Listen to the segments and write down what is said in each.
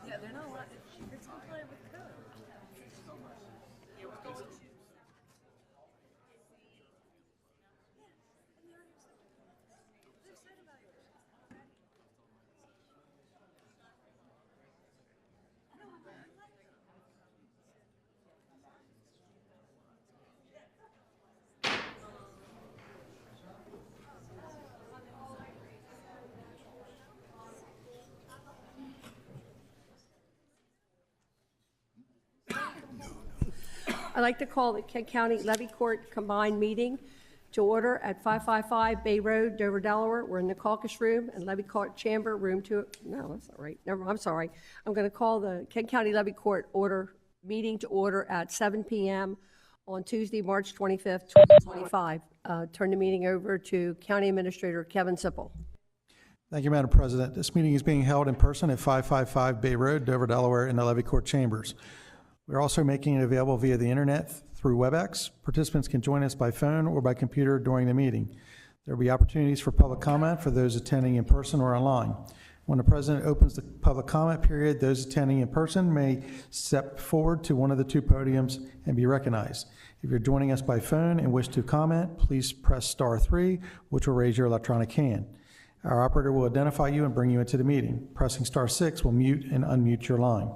Yeah, they're not allowed. It's compliant with code. I'd like to call the Kent County Levy Court combined meeting to order at 555 Bay Road, Dover, Delaware. We're in the caucus room and Levy Court chamber, room 2. No, that's not right. Never, I'm sorry. I'm going to call the Kent County Levy Court meeting to order at 7 p.m. on Tuesday, March 25th, 2025. Turn the meeting over to County Administrator Kevin Sipple. Thank you, Madam President. This meeting is being held in person at 555 Bay Road, Dover, Delaware, in the Levy Court chambers. We're also making it available via the internet through WebEx. Participants can join us by phone or by computer during the meeting. There will be opportunities for public comment for those attending in person or online. When the President opens the public comment period, those attending in person may step forward to one of the two podiums and be recognized. If you're joining us by phone and wish to comment, please press *3, which will raise your electronic hand. Our operator will identify you and bring you into the meeting. Pressing *6 will mute and unmute your line.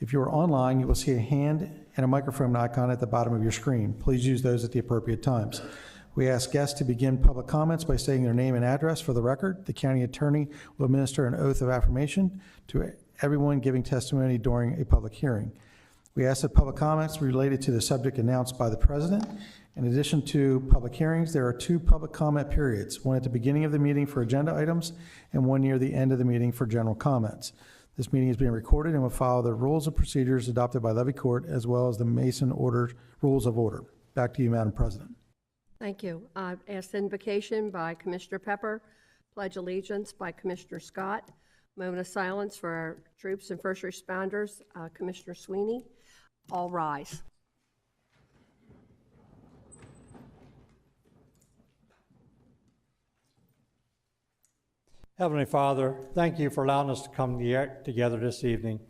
If you are online, you will see a hand and a microphone icon at the bottom of your screen. Please use those at the appropriate times. We ask guests to begin public comments by stating their name and address for the record. The county attorney will administer an oath of affirmation to everyone giving testimony during a public hearing. We ask that public comments related to the subject announced by the President. In addition to public hearings, there are 2 public comment periods, one at the beginning of the meeting for agenda items and one near the end of the meeting for general comments. This meeting is being recorded and will follow the rules and procedures adopted by Levy Court as well as the Mason Rules of Order. Back to you, Madam President. Thank you. I've asked invocation by Commissioner Pepper, pledge allegiance by Commissioner Scott, moment of silence for our troops and first responders, Commissioner Sweeney. All rise. Heavenly Father, thank you for allowing us to come together this evening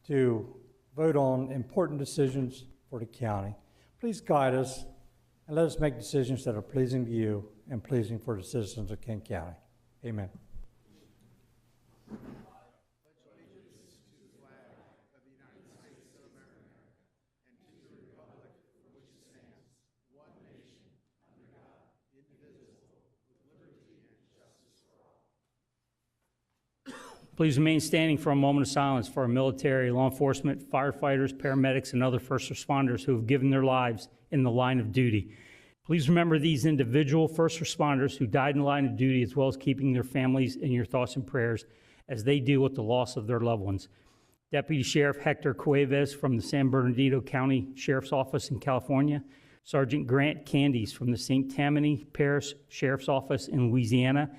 to vote on important decisions for the county. Please guide us and let us make decisions that are pleasing to you and pleasing for the citizens of Kent County. Amen. Please remain standing for a moment of silence for our military, law enforcement, firefighters, paramedics, and other first responders who have given their lives in the line of duty. Please remember these individual first responders who died in the line of duty, as well as keeping their families in your thoughts and prayers as they deal with the loss of their loved ones. Deputy Sheriff Hector Cuevas from the San Bernardino County Sheriff's Office in California, Sergeant Grant Candies from the St. Tammany Parish Sheriff's Office in Louisiana,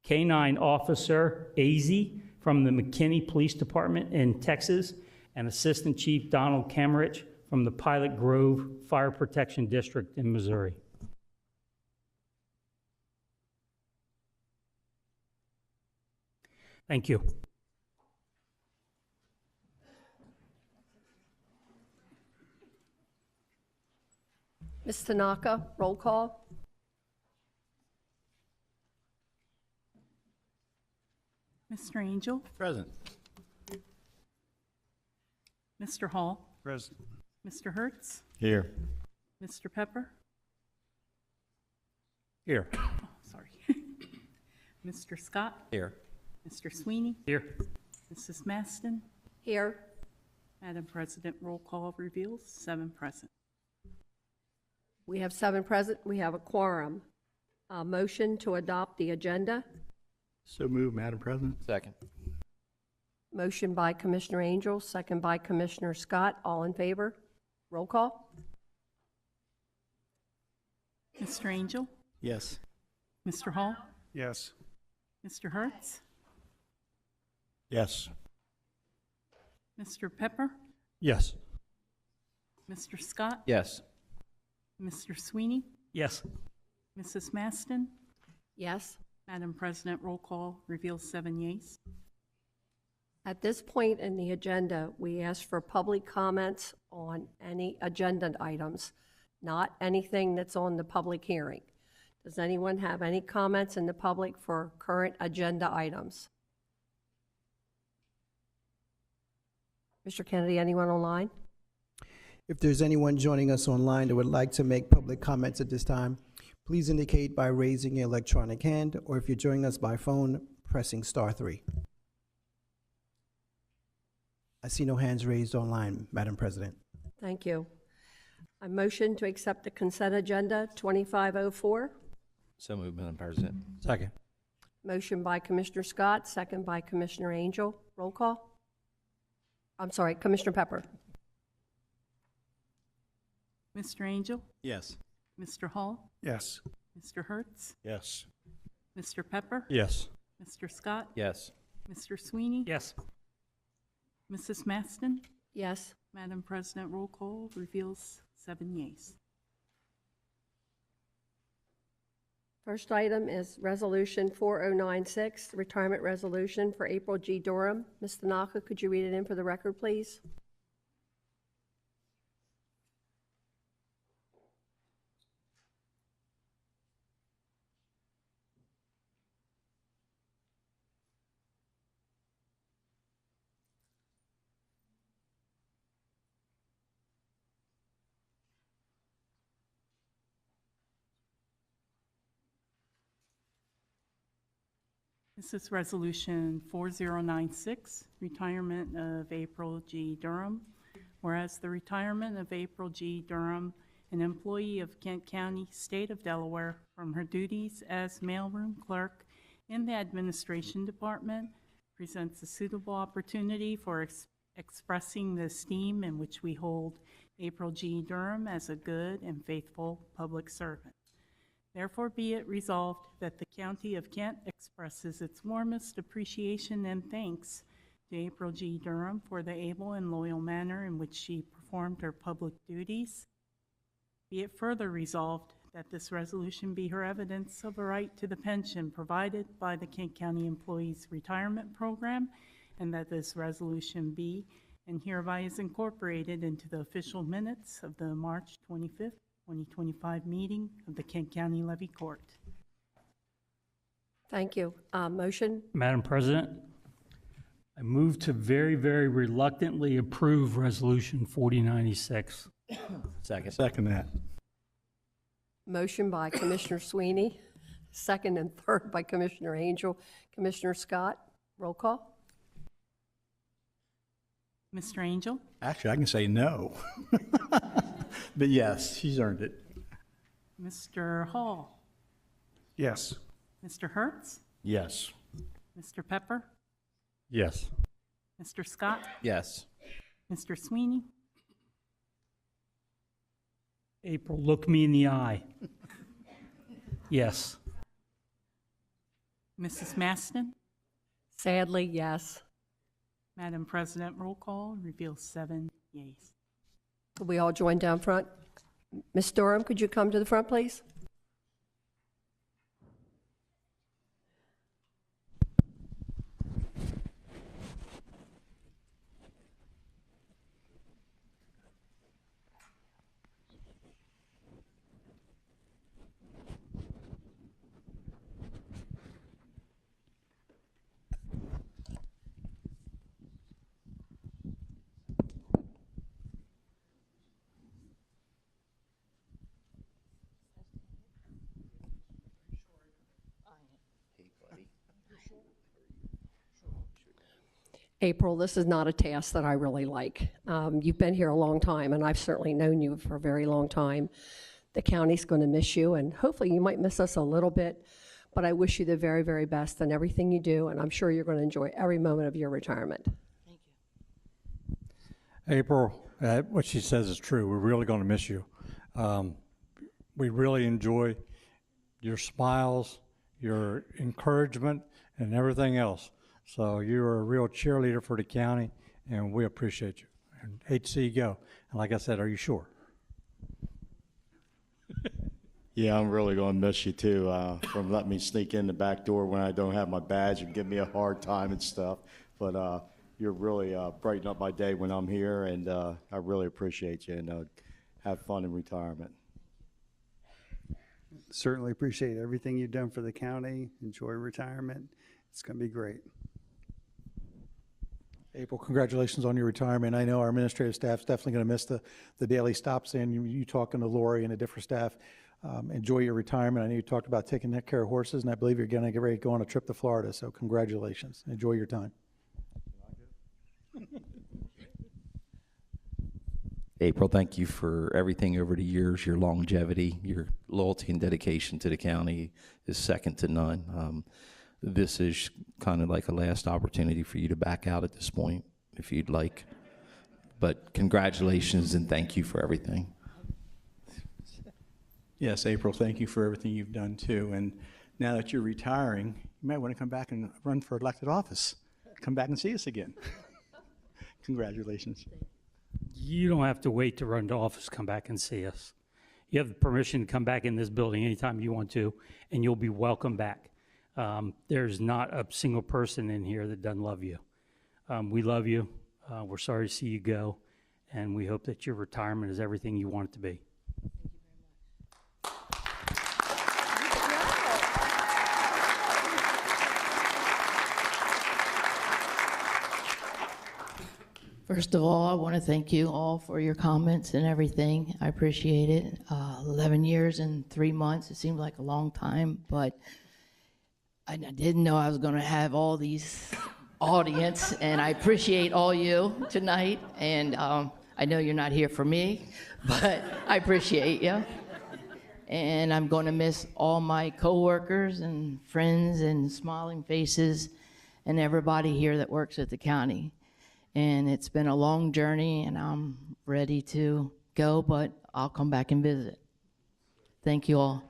K-9 Officer Azy from the McKinney Police Department in Texas, and Assistant Chief Donald Camerich from the Pilot Grove Fire Protection District in Missouri. Thank you. Ms. Tanaka, roll call. Mr. Angel? Present. Mr. Hall? Present. Mr. Hertz? Here. Mr. Pepper? Here. Oh, sorry. Mr. Scott? Here. Mr. Sweeney? Here. Mrs. Maston? Here. Madam President, roll call reveals 7 present. We have 7 present. We have a quorum. Motion to adopt the agenda. So moved, Madam President. Second. Motion by Commissioner Angel, second by Commissioner Scott. All in favor? Roll call. Mr. Angel? Yes. Mr. Hall? Yes. Mr. Hertz? Yes. Mr. Pepper? Yes. Mr. Scott? Yes. Mr. Sweeney? Yes. Mrs. Maston? Yes. Madam President, roll call reveals 7 yeas. At this point in the agenda, we ask for public comments on any agenda items, not anything that's on the public hearing. Does anyone have any comments in the public for current agenda items? Mr. Kennedy, anyone online? If there's anyone joining us online that would like to make public comments at this time, please indicate by raising your electronic hand, or if you're joining us by phone, pressing *3. I see no hands raised online, Madam President. Thank you. I motion to accept the consent agenda 2504. So moved, Madam President. Second. Motion by Commissioner Scott, second by Commissioner Angel. Roll call. I'm sorry, Commissioner Pepper. Mr. Angel? Yes. Mr. Hall? Yes. Mr. Hertz? Yes. Mr. Pepper? Yes. Mr. Scott? Yes. Mr. Sweeney? Yes. Mrs. Maston? Yes. Madam President, roll call reveals 7 yeas. First item is Resolution 4096, the retirement resolution for April G. Durham. Ms. Tanaka, could you read it in for the record, please? This is Resolution 4096, retirement of April G. Durham. Whereas the retirement of April G. Durham, an employee of Kent County, State of Delaware, from her duties as mailroom clerk in the Administration Department, presents a suitable opportunity for expressing the esteem in which we hold April G. Durham as a good and faithful public servant. Therefore, be it resolved that the County of Kent expresses its warmest appreciation and thanks to April G. Durham for the able and loyal manner in which she performed her public duties. Be it further resolved that this resolution be her evidence of a right to the pension provided by the Kent County Employees Retirement Program, and that this resolution be and hereby is incorporated into the official minutes of the March 25th, 2025 meeting of the Kent County Levy Court. Thank you. Motion? Madam President, I move to very, very reluctantly approve Resolution 4096. Second. Second that. Motion by Commissioner Sweeney, second and third by Commissioner Angel. Commissioner Scott, roll call. Mr. Angel? Actually, I can say no. But yes, she's earned it. Mr. Hall? Yes. Mr. Hertz? Yes. Mr. Pepper? Yes. Mr. Scott? Yes. Mr. Sweeney? April, look me in the eye. Yes. Mrs. Maston? Sadly, yes. Madam President, roll call reveals 7 yeas. Could we all join down front? Ms. Durham, could you come to the front, please? April, this is not a task that I really like. You've been here a long time, and I've certainly known you for a very long time. The county's going to miss you, and hopefully you might miss us a little bit, but I wish you the very, very best in everything you do, and I'm sure you're going to enjoy every moment of your retirement. Thank you. April, what she says is true. We're really going to miss you. We really enjoy your smiles, your encouragement, and everything else. So you're a real cheerleader for the county, and we appreciate you. And hate to see you go. And like I said, are you sure? Yeah, I'm really going to miss you too, from letting me sneak in the back door when I don't have my badge and give me a hard time and stuff. But you're really brightening up my day when I'm here, and I really appreciate you, and have fun in retirement. Certainly appreciate everything you've done for the county. Enjoy retirement. It's going to be great. April, congratulations on your retirement. I know our administrative staff's definitely going to miss the daily stops in, you talking to Lori and the different staff. Enjoy your retirement. I know you talked about taking care of horses, and I believe you're going to get ready to go on a trip to Florida, so congratulations. Enjoy your time. April, thank you for everything over the years. Your longevity, your loyalty and dedication to the county is second to none. This is kind of like a last opportunity for you to back out at this point, if you'd like. But congratulations and thank you for everything. Yes, April, thank you for everything you've done too. And now that you're retiring, you might want to come back and run for elected office. Come back and see us again. Congratulations. You don't have to wait to run to office, come back and see us. You have the permission to come back in this building anytime you want to, and you'll be welcome back. There's not a single person in here that doesn't love you. We love you. We're sorry to see you go, and we hope that your retirement is everything you want it to be. First of all, I want to thank you all for your comments and everything. I appreciate it. 11 years and 3 months, it seemed like a long time, but I didn't know I was going to have all these audience, and I appreciate all you tonight. And I know you're not here for me, but I appreciate you. And I'm going to miss all my coworkers and friends and smiling faces and everybody here that works at the county. And it's been a long journey, and I'm ready to go, but I'll come back and visit. Thank you all.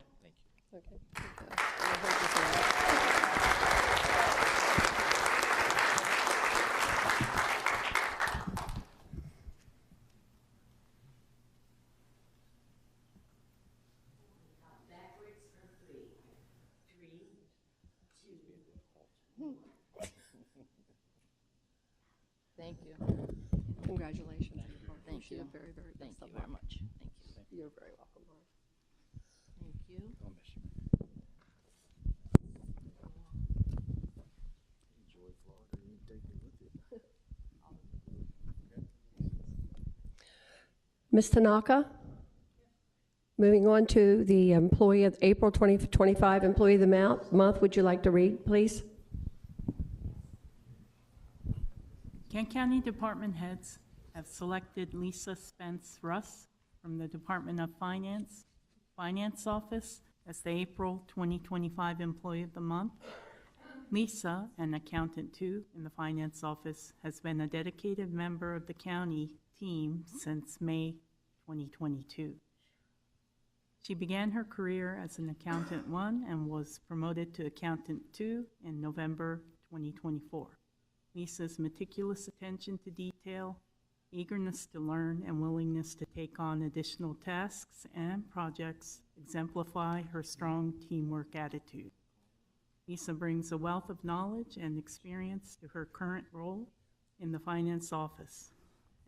Thank you. Congratulations. Thank Wish you you. the very, very Thank best you of very luck. much. Thank you. You're very welcome, Laura. Thank you. Ms. Tanaka? Moving on to the employee of April 2025 Employee of the Month, would you like to read, please? Kent County Department heads have selected Lisa Spence Russ from the Department of Finance Office as the April 2025 Employee of the Month. Lisa, an accountant too in the Finance Office, has been a dedicated member of the county team since May 2022. She began her career as an Accountant 1 and was promoted to Accountant 2 in November 2024. Lisa's meticulous attention to detail, eagerness to learn, and willingness to take on additional tasks and projects exemplify her strong teamwork attitude. Lisa brings a wealth of knowledge and experience to her current role in the Finance Office.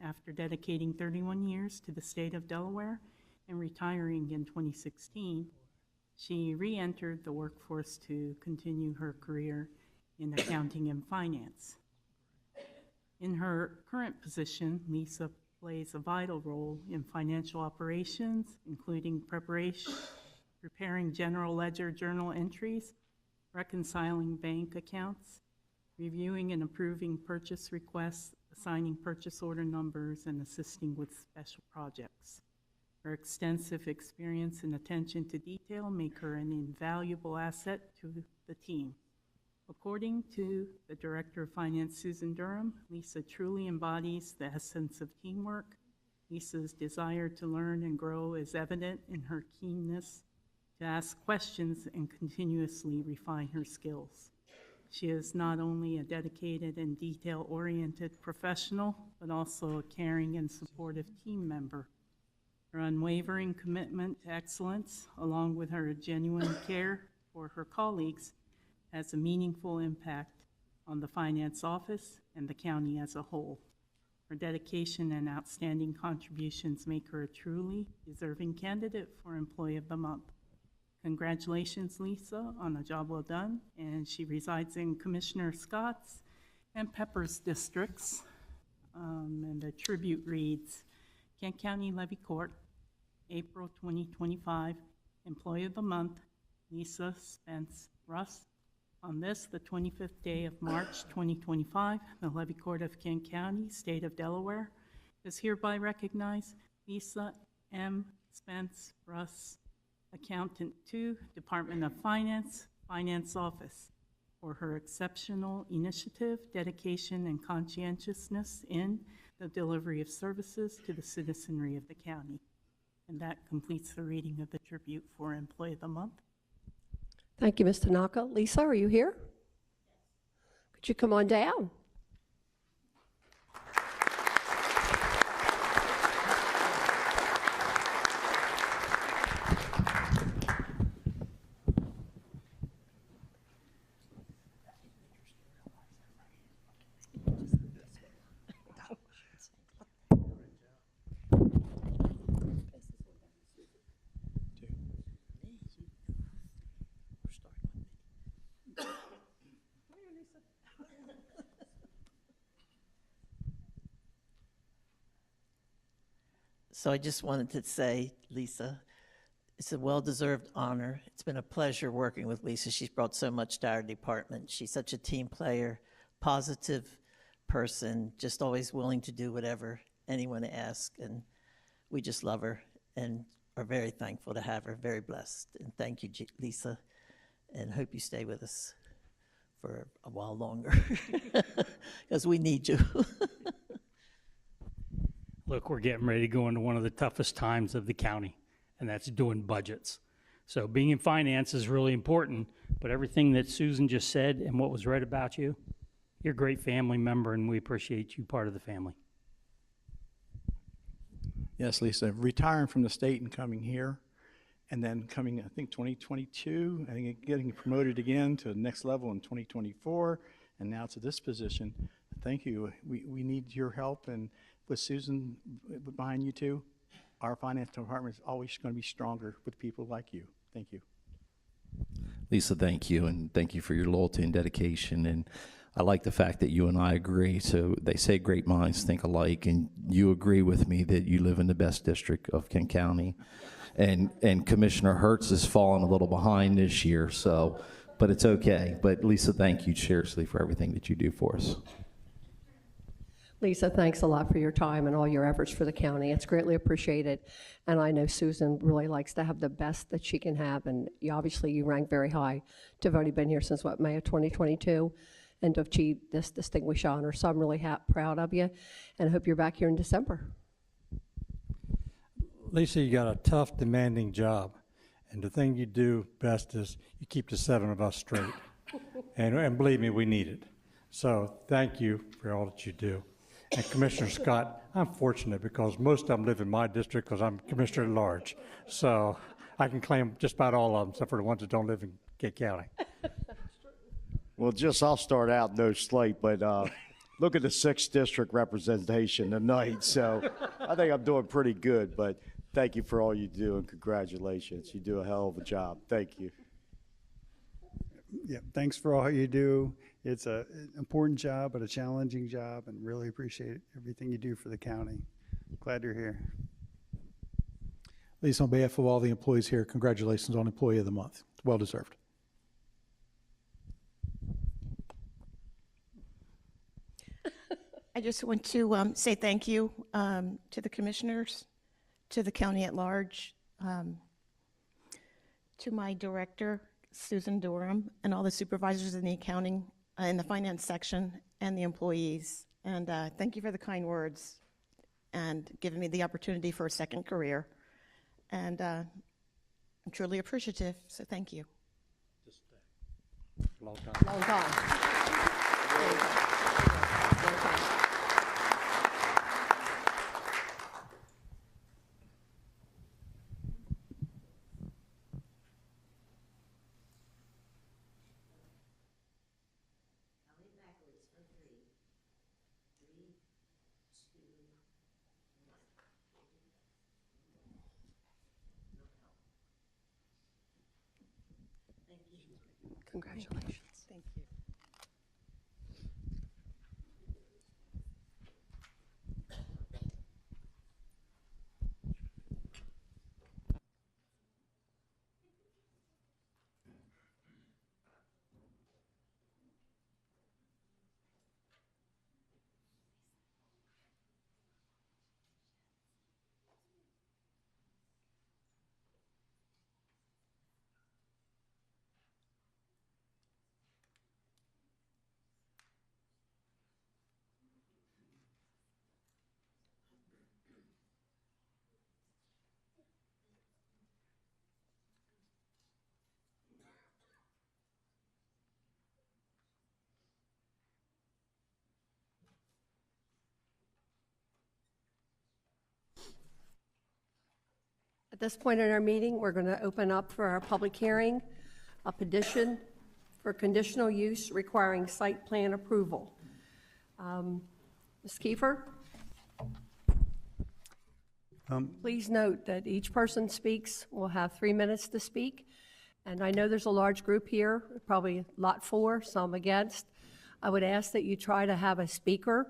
After dedicating 31 years to the state of Delaware and retiring in 2016, she re-entered the workforce to continue her career in accounting and finance. In her current position, Lisa plays a vital role in financial operations, including preparing general ledger journal entries, reconciling bank accounts, reviewing and approving purchase requests, assigning purchase order numbers, and assisting with special projects. Her extensive experience and attention to detail make her an invaluable asset to the team. According to the Director of Finance, Susan Durham, Lisa truly embodies the essence of teamwork. Lisa's desire to learn and grow is evident in her keenness to ask questions and continuously refine her skills. She is not only a dedicated and detail-oriented professional, but also a caring and supportive team member. Her unwavering commitment to excellence, along with her genuine care for her colleagues, has a meaningful impact on the finance office and the county as a whole. Her dedication and outstanding contributions make her a truly deserving candidate for Employee of the Month. Congratulations, Lisa, on a job well done, and she resides in Commissioner Scott's and Pepper's districts. And the tribute reads, Kent County Levy Court, April 2025, Employee of the Month, Lisa Spence Russ. On this, the 25th day of March 2025, the Levy Court of Kent County, State of Delaware, does hereby recognize Lisa M. Spence Russ, Accountant 2, Department of Finance, Finance Office, for her exceptional initiative, dedication, and conscientiousness in the delivery of services to the citizenry of the county. And that completes the reading of the tribute for Employee of the Month. Thank you, Ms. Tanaka. Lisa, are you here? Could you come on down? So I just wanted to say, Lisa, it's a well-deserved honor. It's been a pleasure working with Lisa. She's brought so much to our department. She's such a team player, positive person, just always willing to do whatever anyone asks. And we just love her and are very thankful to have her, very blessed. And thank you, Lisa, and hope you stay with us for a while longer because we need you. Look, we're getting ready to go into one of the toughest times of the county, and that's doing budgets. So being in finance is really important, but everything that Susan just said and what was read about you, you're a great family member, and we appreciate you part of the family. Yes, Lisa, retiring from the state and coming here, and then coming, I think, 2022, I think getting promoted again to the next level in 2024, and now to this position. Thank you. We need your help, and with Susan behind you too, our finance department is always going to be stronger with people like you. Thank you. Lisa, thank you, and thank you for your loyalty and dedication. And I like the fact that you and I agree. So they say great minds think alike, and you agree with me that you live in the best district of Kent County. And Commissioner Hertz has fallen a little behind this year, so, but it's okay. But Lisa, thank you seriously for everything that you do for us. Lisa, thanks a lot for your time and all your efforts for the county. It's greatly appreciated. And I know Susan really likes to have the best that she can have. And you rank very high to have only been here since, May of 2022, and to have achieved this distinguished honor. So I'm really proud of you, and I hope you're back here in December. Lisa, you got a tough, demanding job. And the thing you do best is you keep the seven of us straight. and believe me, we need it. So thank you for all that you do. And Commissioner Scott, I'm fortunate because most of them live in my district because I'm Commissioner at Large. So I can claim just about all of them, except for the ones that don't live in Kent County. Well, I'll start out no slight, but look at the 6th district representation tonight. So I think I'm doing pretty good, but thank you for all you do and congratulations. You do a hell of a job. Thank you. Yeah, thanks for all you do. It's an important job, but a challenging job, and really appreciate everything you do for the county. Glad you're here. Lisa, on behalf of all the employees here, congratulations on Employee of the Month. It's well deserved. I just want to say thank you to the commissioners, to the county at large, to my director, Susan Durham, and all the supervisors in the accounting, in the finance section, and the employees. And thank you for the kind words and giving me the opportunity for a second career. And I'm truly appreciative, so thank you. Long time. Long time. Congratulations. Thank you. At this point in our meeting, we're going to open up for our public hearing, a petition for conditional use requiring site plan approval. Ms. Kiefer? Please note that each person speaks will have 3 minutes to speak. And I know there's a large group here, probably lot 4, some against. I would ask that you try to have a speaker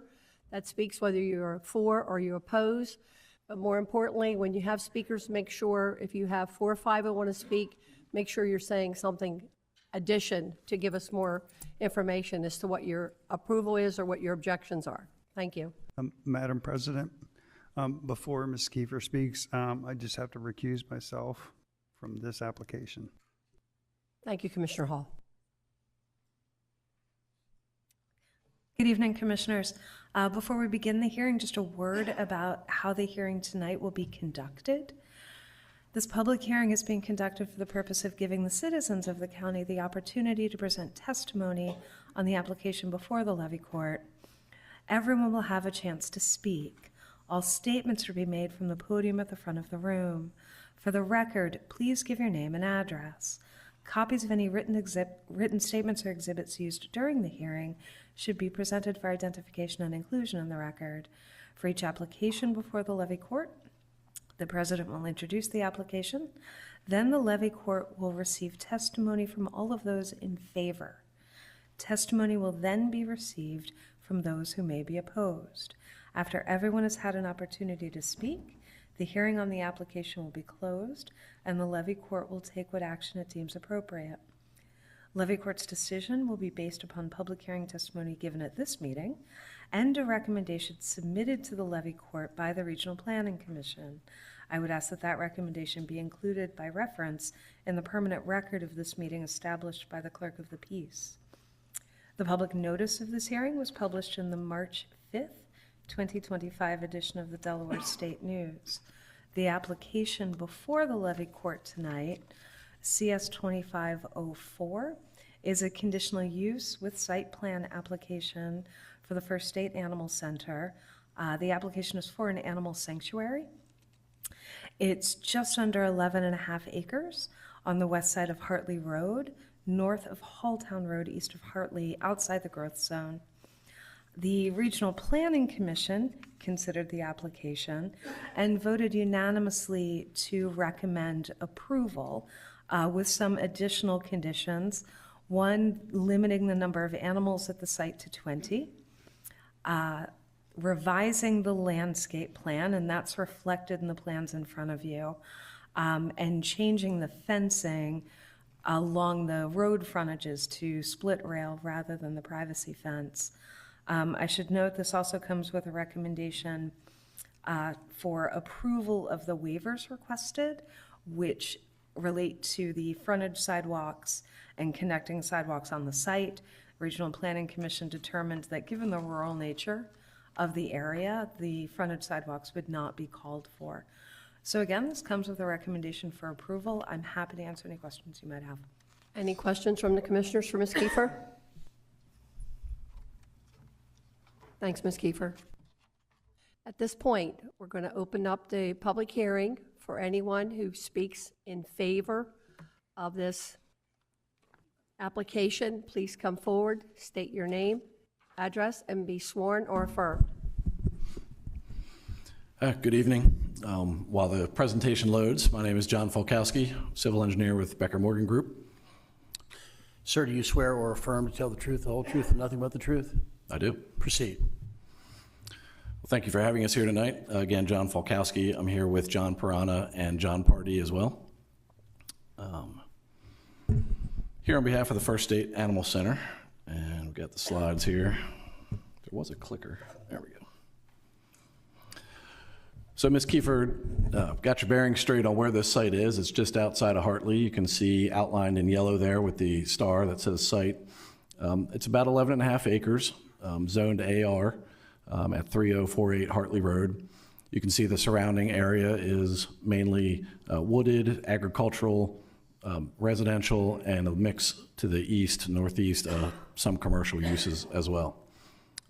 that speaks whether you're for or you oppose. But more importantly, when you have speakers, make sure if you have 4 or 5 that want to speak, make sure you're saying something addition to give us more information as to what your approval is or what your objections are. Thank you. Madam President, before Ms. Kiefer speaks, I just have to recuse myself from this application. Thank you, Commissioner Hall. Good evening, Commissioners. Before we begin the hearing, just a word about how the hearing tonight will be conducted. This public hearing is being conducted for the purpose of giving the citizens of the county the opportunity to present testimony on the application before the levy court. Everyone will have a chance to speak. All statements will be made from the podium at the front of the room. For the record, please give your name and address. Copies of any written statements or exhibits used during the hearing should be presented for identification and inclusion in the record. For each application before the levy court, the president will introduce the application. Then the levy court will receive testimony from all of those in favor. Testimony will then be received from those who may be opposed. After everyone has had an opportunity to speak, the hearing on the application will be closed, and the levy court will take what action it deems appropriate. Levy court's decision will be based upon public hearing testimony given at this meeting and a recommendation submitted to the levy court by the Regional Planning Commission. I would ask that that recommendation be included by reference in the permanent record of this meeting established by the Clerk of the Peace. The public notice of this hearing was published in the March 5th, 2025 edition of the Delaware State News. The application before the levy court tonight, CS 2504, is a conditional use with site plan application for the First State Animal Center. The application is for an animal sanctuary. It's just under 11.5 acres on the west side of Hartley Road, north of Halltown Road, east of Hartley, outside the growth zone. The Regional Planning Commission considered the application and voted unanimously to recommend approval with some additional conditions. One, limiting the number of animals at the site to 20, revising the landscape plan, and that's reflected in the plans in front of you, and changing the fencing along the road frontages to split rail rather than the privacy fence. I should note this also comes with a recommendation for approval of the waivers requested, which relate to the frontage sidewalks and connecting sidewalks on the site. Regional Planning Commission determined that given the rural nature of the area, the frontage sidewalks would not be called for. So again, this comes with a recommendation for approval. I'm happy to answer any questions you might have. Any questions from the commissioners for Ms. Kiefer? Thanks, Ms. Kiefer. At this point, we're going to open up the public hearing for anyone who speaks in favor of this application. Please come forward, state your name, address, and be sworn or affirmed. Good evening. While the presentation loads, my name is John Folkowski, civil engineer with Becker Morgan Group. Sir, do you swear or affirm to tell the truth, the whole truth, and nothing but the truth? I do. Proceed. Well, thank you for having us here tonight. Again, John Falkowski. I'm here with John Pirana and John Pardee as well. Here on behalf of the First State Animal Center, and we've got the slides here. There was a clicker. There we go. So, Ms. Kiefer, got your bearings straight on where this site is. It's just outside of Hartley. You can see outlined in yellow there with the star that says site. It's about 11.5 acres, zoned AR at 3048 Hartley Road. You can see the surrounding area is mainly wooded, agricultural, residential, and a mix to the east, northeast, some commercial uses as well.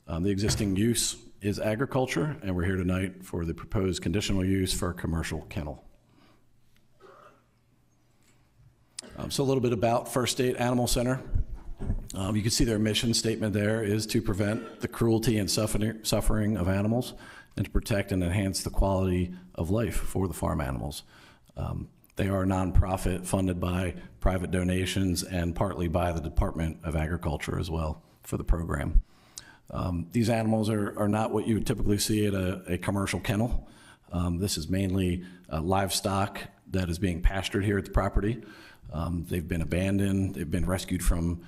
The existing use is agriculture, and we're here tonight for the proposed conditional use for a commercial kennel. So a little bit about First State Animal Center. You can see their mission statement there is to prevent the cruelty and suffering of animals and to protect and enhance the quality of life for the farm animals. They are a nonprofit funded by private donations and partly by the Department of Agriculture as well for the program. These animals are not what you would typically see at a commercial kennel. This is mainly livestock that is being pastured here at the property. They've been abandoned, they've been rescued from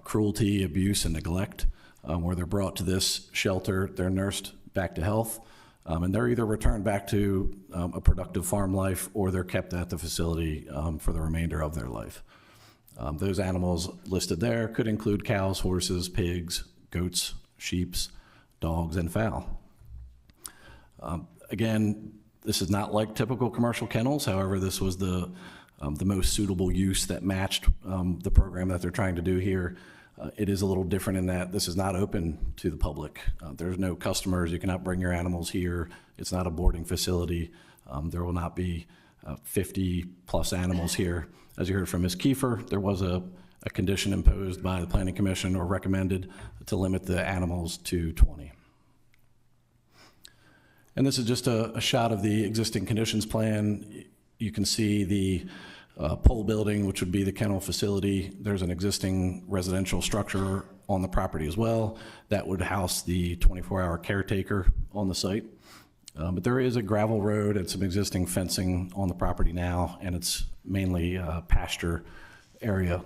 cruelty, abuse, and neglect, where they're brought to this shelter, they're nursed back to health, and they're either returned back to a productive farm life or they're kept at the facility for the remainder of their life. Those animals listed there could include cows, horses, pigs, goats, sheep, dogs, and fowl. Again, this is not like typical commercial kennels. However, this was the most suitable use that matched the program that they're trying to do here. It is a little different in that this is not open to the public. There's no customers. You cannot bring your animals here. It's not a boarding facility. There will not be 50 plus animals here. As you heard from Ms. Kiefer, there was a condition imposed by the Planning Commission or recommended to limit the animals to 20. And this is just a shot of the existing conditions plan. You can see the pole building, which would be the kennel facility. There's an existing residential structure on the property as well that would house the 24-hour caretaker on the site. But there is a gravel road and some existing fencing on the property now, and it's mainly pasture area.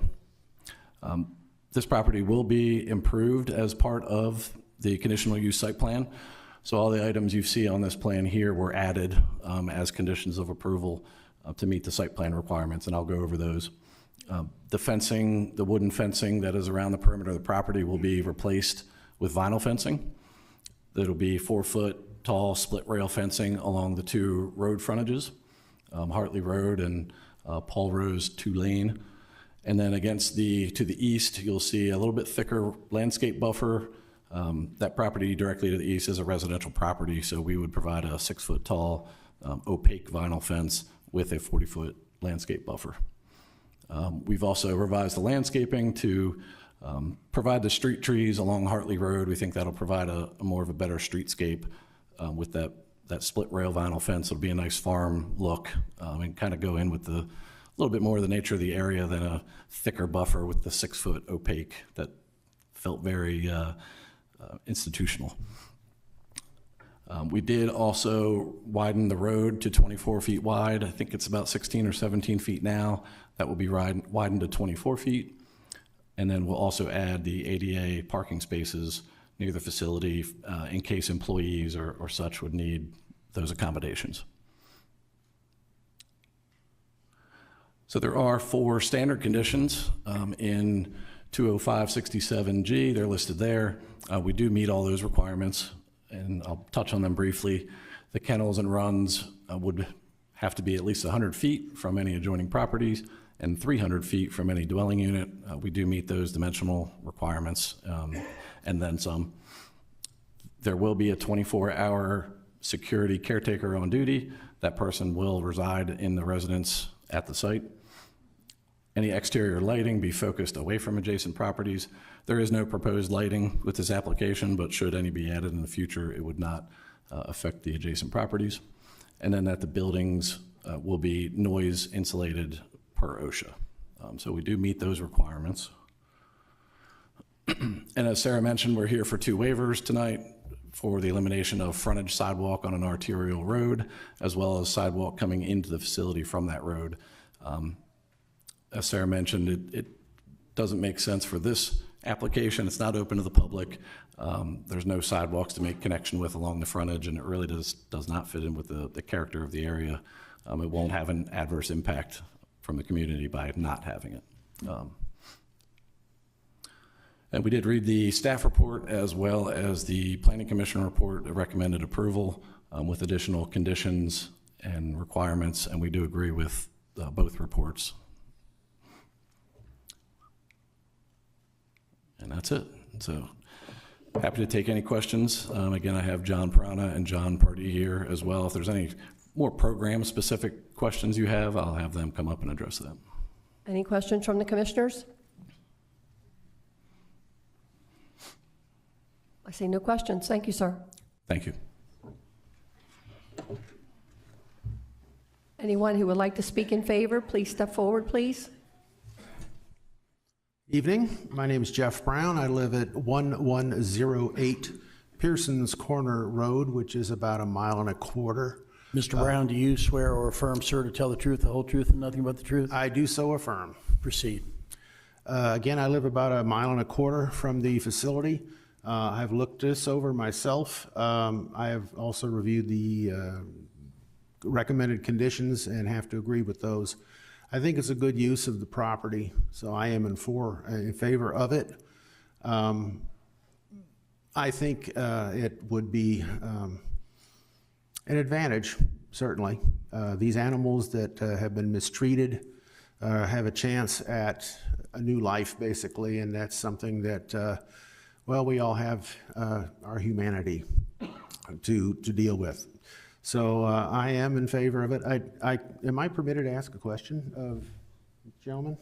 This property will be improved as part of the conditional use site plan. So all the items you see on this plan here were added as conditions of approval to meet the site plan requirements, and I'll go over those. The fencing, the wooden fencing that is around the perimeter of the property will be replaced with vinyl fencing. That'll be 4-foot tall split rail fencing along the two road frontages, Hartley Road and Paul Rose 2-lane. And then to the east, you'll see a little bit thicker landscape buffer. That property directly to the east is a residential property, so we would provide a 6-foot tall opaque vinyl fence with a 40-foot landscape buffer. We've also revised the landscaping to provide the street trees along Hartley Road. We think that'll provide a more of a better streetscape with that split rail vinyl fence. It'll be a nice farm look and kind of go in with a little bit more of the nature of the area than a thicker buffer with the 6-foot opaque that felt very institutional. We did also widen the road to 24 feet wide. I think it's about 16 or 17 feet now. That will be widened to 24 feet. And then we'll also add the ADA parking spaces near the facility in case employees or such would need those accommodations. So there are 4 standard conditions in 20567G. They're listed there. We do meet all those requirements, and I'll touch on them briefly. The kennels and runs would have to be at least 100 feet from any adjoining properties and 300 feet from any dwelling unit. We do meet those dimensional requirements and then some. There will be a 24-hour security caretaker on duty. That person will reside in the residence at the site. Any exterior lighting be focused away from adjacent properties. There is no proposed lighting with this application, but should any be added in the future, it would not affect the adjacent properties. And then that the buildings will be noise insulated per OSHA. So we do meet those requirements. And as Sarah mentioned, we're here for 2 waivers tonight for the elimination of frontage sidewalk on an arterial road, as well as sidewalk coming into the facility from that road. As Sarah mentioned, it doesn't make sense for this application. It's not open to the public. There's no sidewalks to make connection with along the frontage, and it really does not fit in with the character of the area. It won't have an adverse impact from the community by not having it. And we did read the staff report as well as the Planning Commission report that recommended approval with additional conditions and requirements, and we do agree with both reports. And that's it. So happy to take any questions. Again, I have John Prana and John Pardee here as well. If there's any more program-specific questions you have, I'll have them come up and address them. Any questions from the commissioners? I see no questions. Thank you, sir. Thank you. Anyone who would like to speak in favor, please step forward, please. Evening. My name is Jeff Brown. I live at 1108 Pearson's Corner Road, which is about 1.25 miles. Mr. Brown, do you swear or affirm, sir, to tell the truth, the whole truth, and nothing but the truth? I do so affirm. Proceed. Again, I live about 1.25 miles from the facility. I've looked this over myself. I have also reviewed the recommended conditions and have to agree with those. I think it's a good use of the property, so I am in favor of it. I think it would be an advantage, certainly. These animals that have been mistreated have a chance at a new life, basically, and that's something that well, we all have our humanity to deal with. So I am in favor of it. Am I permitted to ask a question of gentlemen?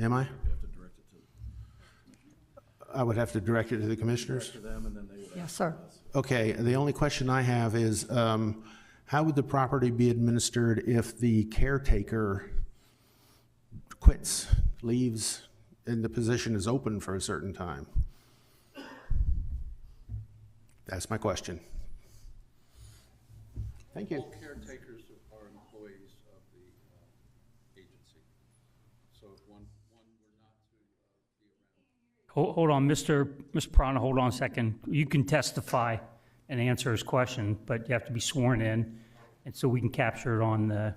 Am I? I would have to direct it to the commissioners? Yes, sir. Okay, the only question I have is how would the property be administered if the caretaker quits, leaves, and the position is open for a certain time? That's my question. Thank you. All caretakers are employees of the agency. So if one were not to be around. Hold on, Mr. Prana, hold on a second. You can testify and answer his question, but you have to be sworn in, and so we can capture it on the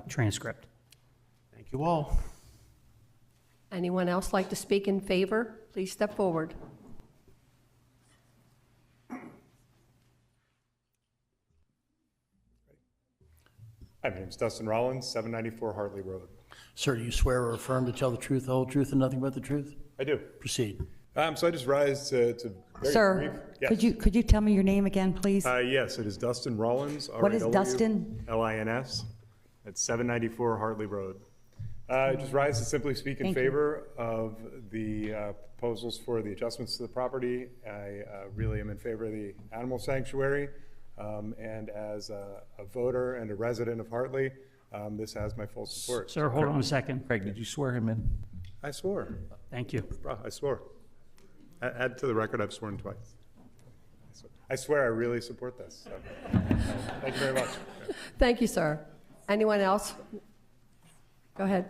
transcript. Thank you all. Anyone else like to speak in favor? Please step forward. Hi, my name is Dustin Rollins, 794 Hartley Road. Sir, do you swear or affirm to tell the truth, the whole truth, and nothing but the truth? I do. Proceed. So I just rise to very Sir, brief. Yes. could you tell me your name again, please? Yes, it is Dustin Rollins. What is Dustin? Lins. It's 794 Hartley Road. I just rise to simply speak in favor of the proposals for the adjustments to the property. I really am in favor of the animal sanctuary. And as a voter and a resident of Hartley, this has my full support. Sir, hold on a second. Craig, did you swear him in? I swore. Thank you. I swore. Add to the record, I've sworn twice. I swear I really support this. So. Thank you very much. Thank you, sir. Anyone else? Go ahead.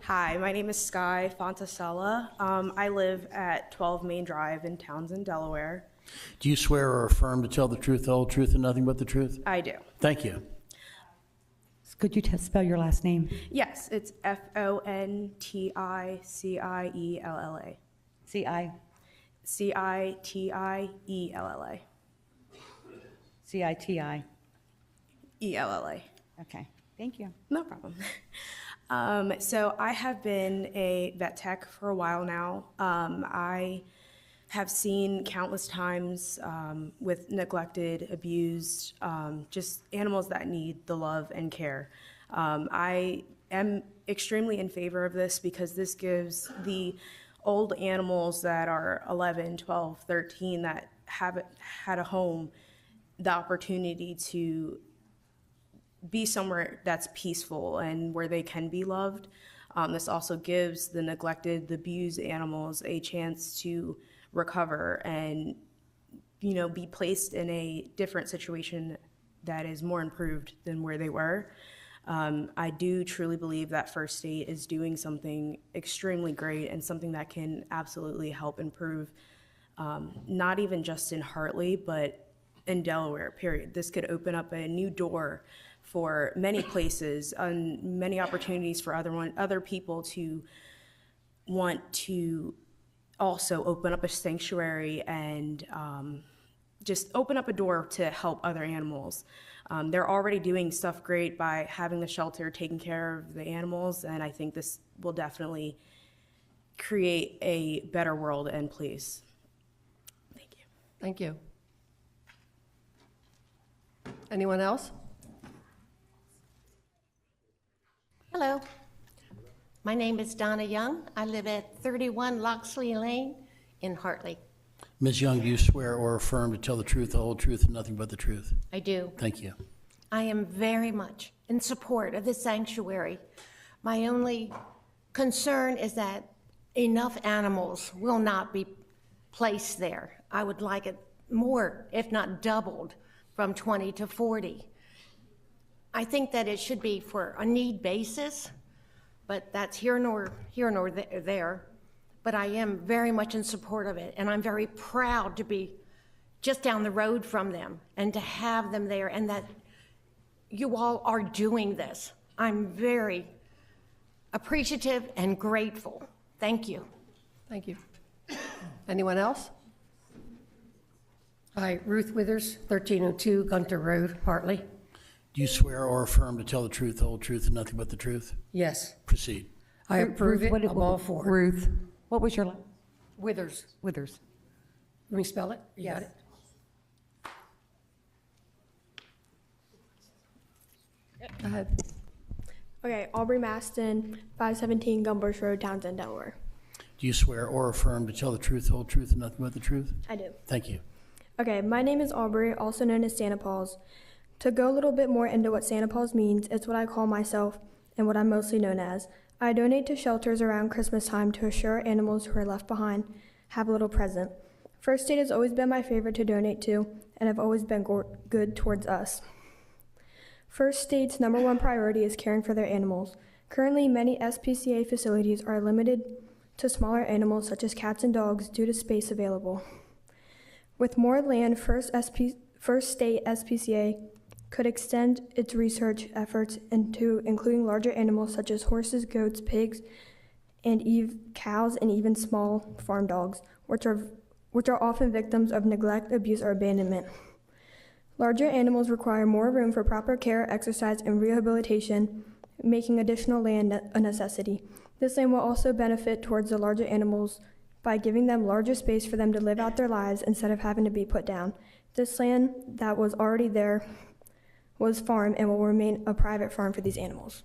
Hi, my name is Sky Fontasella. I live at 12 Main Drive in Townsend, Delaware. Do you swear or affirm to tell the truth, the whole truth, and nothing but the truth? I do. Thank you. Could you spell your last name? Yes, it's Fonticiella. C-I? Citiella. C-I-T-I? ELLA. Okay, thank you. No problem. So I have been a vet tech for a while now. I have seen countless times with neglected, abused, just animals that need the love and care. I am extremely in favor of this because this gives the old animals that are 11, 12, 13 that haven't had a home the opportunity to be somewhere that's peaceful and where they can be loved. This also gives the neglected, the abused animals a chance to recover and, you know, be placed in a different situation that is more improved than where they were. I do truly believe that First State is doing something extremely great and something that can absolutely help improve, not even just in Hartley, but in Delaware, period. This could open up a new door for many places and many opportunities for other people to want to also open up a sanctuary and just open up a door to help other animals. They're already doing stuff great by having the shelter taking care of the animals, and I think this will definitely create a better world and place. Thank you. Thank you. Anyone else? Hello. My name is Donna Young. I live at 31 Loxley Lane in Hartley. Ms. Young, do you swear or affirm to tell the truth, the whole truth, and nothing but the truth? I do. Thank you. I am very much in support of this sanctuary. My only concern is that enough animals will not be placed there. I would like it more, if not doubled, from 20 to 40. I think that it should be for a need basis, but that's here nor there. But I am very much in support of it, and I'm very proud to be just down the road from them and to have them there, and that you all are doing this. I'm very appreciative and grateful. Thank you. Thank you. Anyone else? Hi, Ruth Withers, 1302 Gunter Road, Hartley. Do you swear or affirm to tell the truth, the whole truth, and nothing but the truth? Yes. Proceed. I approve it. I'm all for it. Ruth, what was your last? Withers. Withers. Let me spell it? You got Yes. it? Go ahead. Okay, Aubrey Maston, 517 Gumbers Road, Townsend, Delaware. Do you swear or affirm to tell the truth, the whole truth, and nothing but the truth? I do. Thank you. Okay, my name is Aubrey, also known as Santa Paws. To go a little bit more into what Santa Paws means, it's what I call myself and what I'm mostly known as. I donate to shelters around Christmas time to assure animals who are left behind have a little present. First State has always been my favorite to donate to, and have always been good towards us. First State's #1 priority is caring for their animals. Currently, many SPCA facilities are limited to smaller animals such as cats and dogs due to space available. With more land, First State SPCA could extend its research efforts into including larger animals such as horses, goats, pigs, and cows, and even small farm dogs, which are often victims of neglect, abuse, or abandonment. Larger animals require more room for proper care, exercise, and rehabilitation, making additional land a necessity. This land will also benefit towards the larger animals by giving them larger space for them to live out their lives instead of having to be put down. This land that was already there was farm and will remain a private farm for these animals.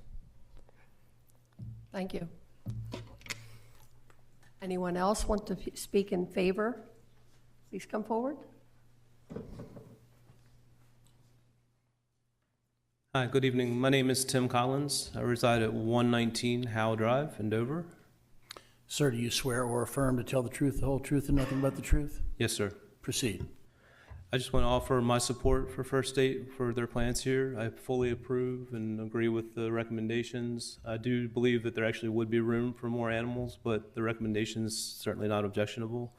Thank you. Anyone else want to speak in favor? Please come forward. Hi, good evening. My name is Tim Collins. I reside at 119 Howell Drive in Dover. Sir, do you swear or affirm to tell the truth, the whole truth, and nothing but the truth? Yes, sir. Proceed. I just want to offer my support for First State for their plans here. I fully approve and agree with the recommendations. I do believe that there actually would be room for more animals, but the recommendation is certainly not objectionable.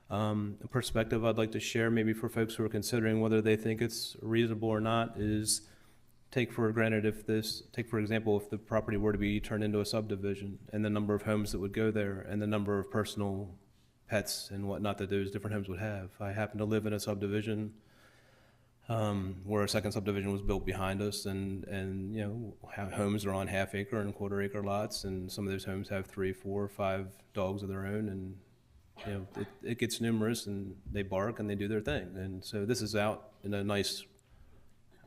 A perspective I'd like to share maybe for folks who are considering whether they think it's reasonable or not is take for granted take for example, if the property were to be turned into a subdivision and the number of homes that would go there and the number of personal pets and whatnot that those different homes would have. I happen to live in a subdivision where a second subdivision was built behind us, and you know, homes are on half-acre and quarter-acre lots, and some of those homes have 3, 4, 5 dogs of their own, and you know, it gets numerous, and they bark and they do their thing. And so this is out in a nice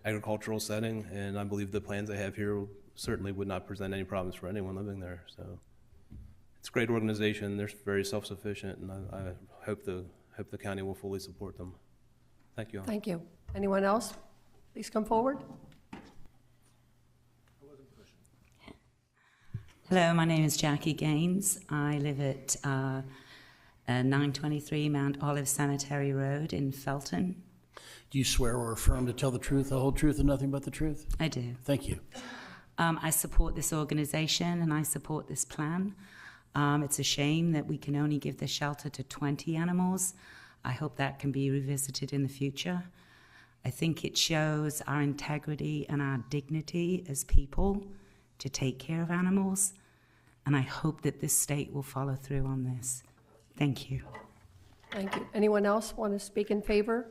agricultural setting, and I believe the plans they have here certainly would not present any problems for anyone living there. So it's a great organization. They're very self-sufficient, and I hope the county will fully support them. Thank you all. Thank you. Anyone else? Please come forward. Hello, my name is Jackie Gaines. I live at 923 Mount Olive Sanitary Road in Felton. Do you swear or affirm to tell the truth, the whole truth, and nothing but the truth? I do. Thank you. I support this organization and I support this plan. It's a shame that we can only give the shelter to 20 animals. I hope that can be revisited in the future. I think it shows our integrity and our dignity as people to take care of animals, and I hope that this state will follow through on this. Thank you. Thank you. Anyone else want to speak in favor?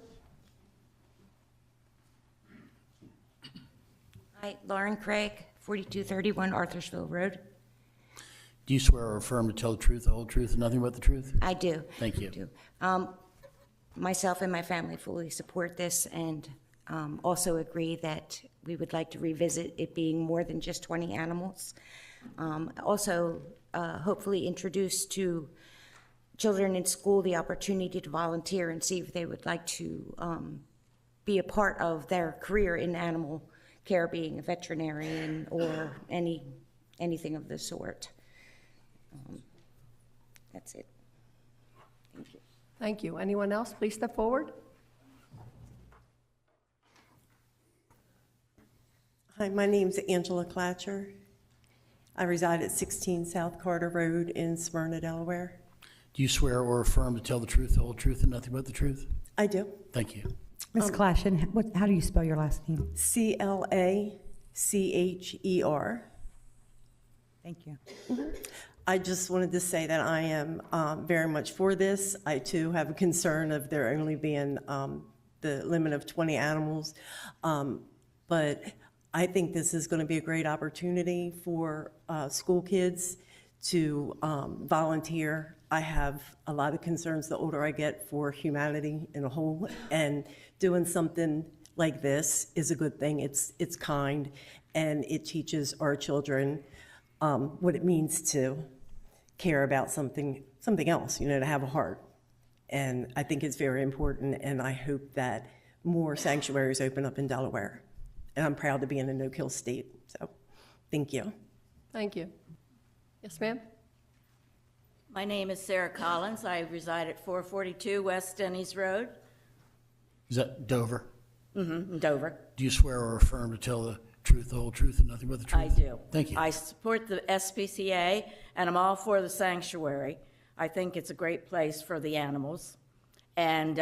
Hi, Lauren Craig, 4231 Arthur'sville Road. Do you swear or affirm to tell the truth, the whole truth, and nothing but the truth? I do. Thank you. I do. Myself and my family fully support this and also agree that we would like to revisit it being more than just 20 animals. Also, hopefully introduce to children in school the opportunity to volunteer and see if they would like to be a part of their career in animal care, being a veterinarian or anything of the sort. That's it. Thank you. Thank you. Anyone else? Please step forward. Hi, my name's Angela Clatcher. I reside at 16 South Carter Road in Smyrna, Delaware. Do you swear or affirm to tell the truth, the whole truth, and nothing but the truth? I do. Thank you. Ms. Clashen, how do you spell your last name? Clacher. Thank you. I just wanted to say that I am very much for this. I too have a concern of there only being the limit of 20 animals. But I think this is going to be a great opportunity for school kids to volunteer. I have a lot of concerns the older I get for humanity in a whole, and doing something like this is a good thing. It's kind, and it teaches our children what it means to care about something else, to have a heart. And I think it's very important, and I hope that more sanctuaries open up in Delaware. And I'm proud to be in a no-kill state, so thank you. Thank you. Yes, ma'am? My name is Sarah Collins. I reside at 442 West Denny's Road. Is that Dover? Mm-hmm, Dover. Do you swear or affirm to tell the truth, the whole truth, and nothing but the truth? I do. Thank you. I support the SPCA, and I'm all for the sanctuary. I think it's a great place for the animals, and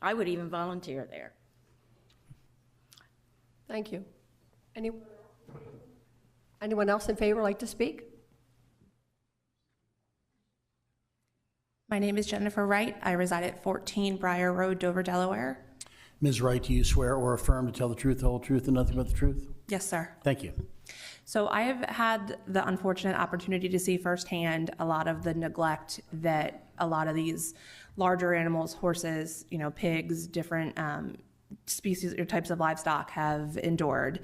I would even volunteer there. Thank you. Anyone else in favor like to speak? My name is Jennifer Wright. I reside at 14 Briar Road, Dover, Delaware. Ms. Wright, do you swear or affirm to tell the truth, the whole truth, and nothing but the truth? Yes, sir. Thank you. So I have had the unfortunate opportunity to see firsthand a lot of the neglect that a lot of these larger animals, horses, pigs, different species or types of livestock have endured.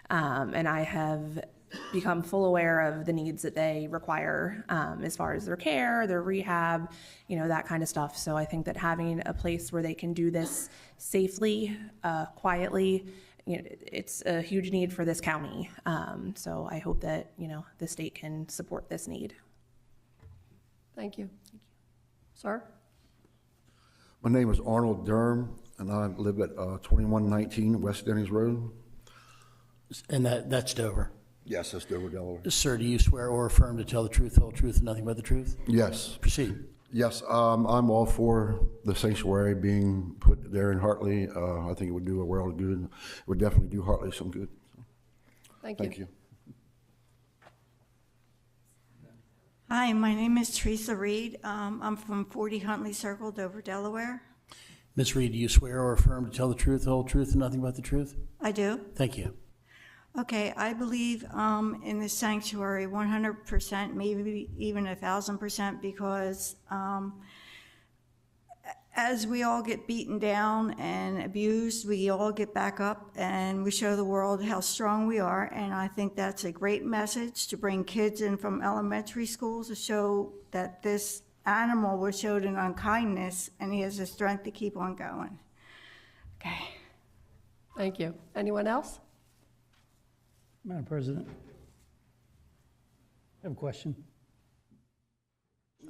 And I have become full aware of the needs that they require as far as their care, their rehab, that kind of stuff. So I think that having a place where they can do this safely, quietly, it's a huge need for this county. So I hope that, the state can support this need. Thank you. Sir? My name is Arnold Durham, and I live at 2119 West Denny's Road. And that's Dover? Yes, that's Dover, Delaware. Sir, do you swear or affirm to tell the truth, the whole truth, and nothing but the truth? Yes. Proceed. Yes, I'm all for the sanctuary being put there in Hartley. I think it would do a world of good. It would definitely do Hartley some good. Thank you. Hi, my name is Teresa Reed. I'm from 40 Huntley Circle, Dover, Delaware. Ms. Reed, do you swear or affirm to tell the truth, the whole truth, and nothing but the truth? I do. Thank you. Okay, I believe in the sanctuary 100%, maybe even 1,000%, because as we all get beaten down and abused, we all get back up and we show the world how strong we are. And I think that's a great message to bring kids in from elementary schools to show that this animal was showed an unkindness and he has the strength to keep on going. Okay. Thank you. Anyone else? Madam President. have a question.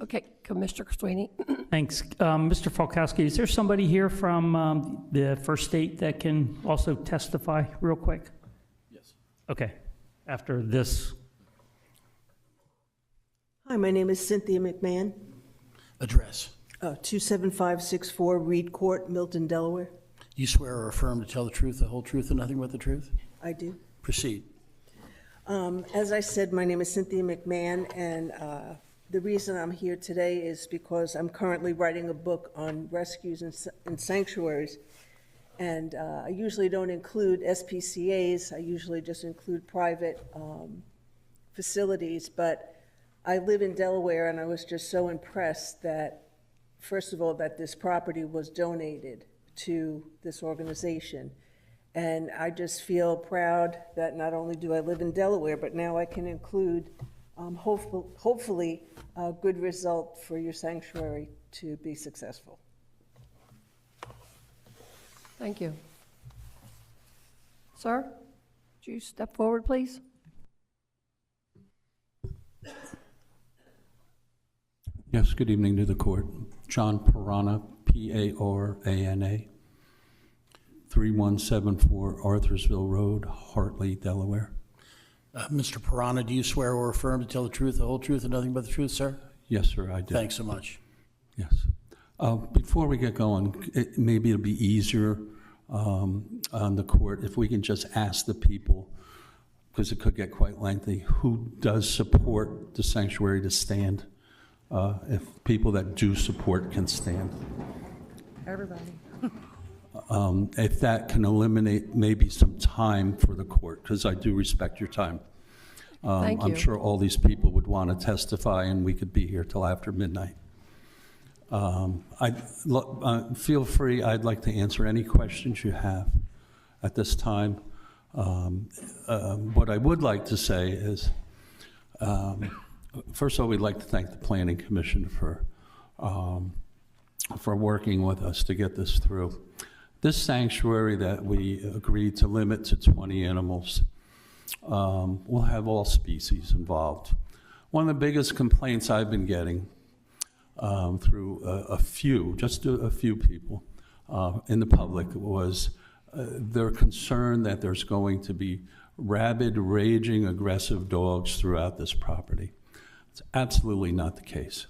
Okay, Commissioner Sweeney. Thanks. Mr. Falkowski, is there somebody here from the First State that can also testify real quick? Yes. Okay, after this. Hi, my name is Cynthia McMahon, Address. 27564 Reed Court, Milton, Delaware. You swear or affirm to tell the truth, the whole truth, and nothing but the truth? I do. Proceed. As I said, my name is Cynthia McMahon, and the reason I'm here today is because I'm currently writing a book on rescues in sanctuaries. And I usually don't include SPCAs. I usually just include private facilities. But I live in Delaware, and I was just so impressed that, first of all, that this property was donated to this organization. And I just feel proud that not only do I live in Delaware, but now I can include, hopefully, a good result for your sanctuary to be successful. Thank you. Sir, would you step forward, please? Yes, good evening to the court. John Parana, P-A-R-A-N-A, 3174 Arthursville Road, Hartley, Delaware. Mr. Parana, do you swear or affirm to tell the truth, the whole truth, and nothing but the truth, sir? Yes, sir, I do. Thanks so much. Yes. Before we get going, maybe it'll be easier on the court if we can just ask the people, because it could get quite lengthy, who does support the sanctuary to stand? If people that do support can stand. Everybody. If that can eliminate maybe some time for the court, because I do respect your time. Thank you. I'm sure all these people would want to testify, and we could be here till after midnight. Feel free, I'd like to answer any questions you have at this time. What I would like to say is, first of all, we'd like to thank the Planning Commission for working with us to get this through. This sanctuary that we agreed to limit to 20 animals will have all species involved. One of the biggest complaints I've been getting through a few people in the public was their concern that there's going to be rabid, raging, aggressive dogs throughout this property. It's absolutely not the case.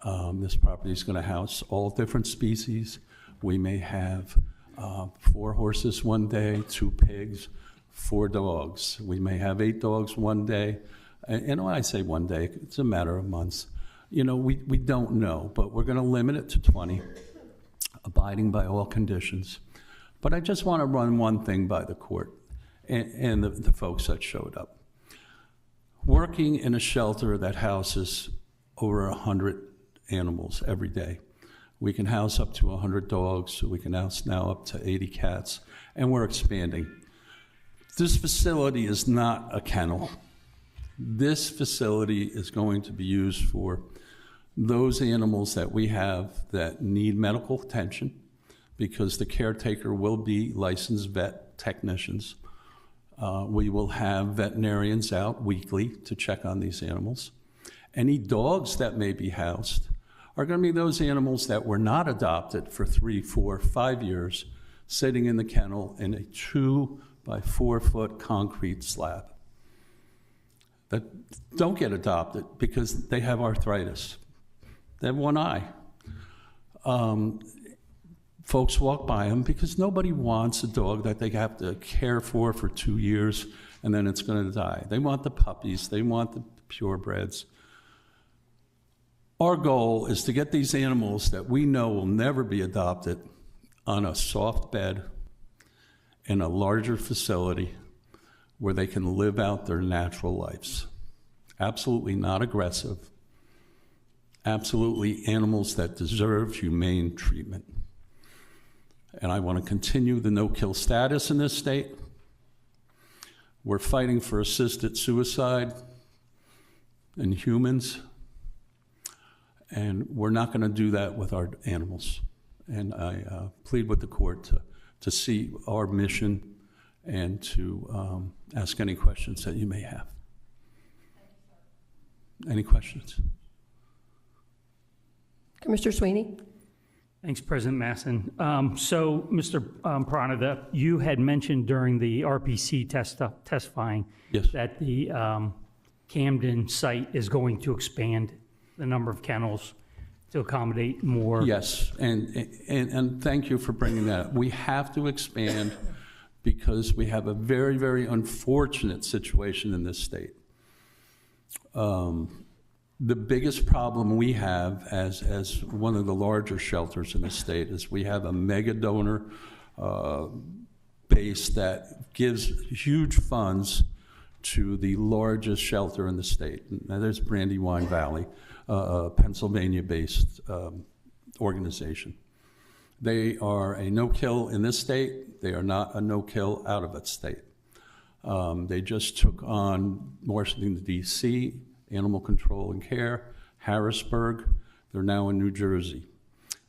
This property is going to house all different species. We may have 4 horses one day, 2 pigs, 4 dogs. We may have 8 dogs one day. And when I say one day, it's a matter of months. You know, we don't know, but we're going to limit it to 20, abiding by all conditions. But I just want to run one thing by the court and the folks that showed up. Working in a shelter that houses over 100 animals every day. We can house up to 100 dogs. We can house now up to 80 cats, and we're expanding. This facility is not a kennel. This facility is going to be used for those animals that we have that need medical attention, because the caretaker will be licensed vet technicians. We will have veterinarians out weekly to check on these animals. Any dogs that may be housed are going to be those animals that were not adopted for 3, 4, 5 years, sitting in the kennel in a 2 by 4 foot concrete slab that don't get adopted because they have arthritis. They have one eye. Folks walk by them because nobody wants a dog that they have to care for 2 years and then it's going to die. They want the puppies. They want the purebreds. Our goal is to get these animals that we know will never be adopted on a soft bed in a larger facility where they can live out their natural lives. Absolutely not aggressive. Absolutely animals that deserve humane treatment. And I want to continue the no-kill status in this state. We're fighting for assisted suicide in humans. And we're not going to do that with our animals. And I plead with the court to see our mission and to ask any questions that you may have. Any questions? Commissioner Sweeney? Thanks, President Masson. So, Mr. Pranada, you had mentioned during the RPC testifying Yes. that the Camden site is going to expand the number of kennels to accommodate more. Yes, and thank you for bringing that up. We have to expand because we have a very, very unfortunate situation in this state. The biggest problem we have as one of the larger shelters in the state is we have a mega donor base that gives huge funds to the largest shelter in the state. Now, there's Brandywine Valley, a Pennsylvania-based organization. They are a no-kill in this state. They are not a no-kill out of its state. They just took on Washington, D.C., Animal Control and Care, Harrisburg. They're now in New Jersey.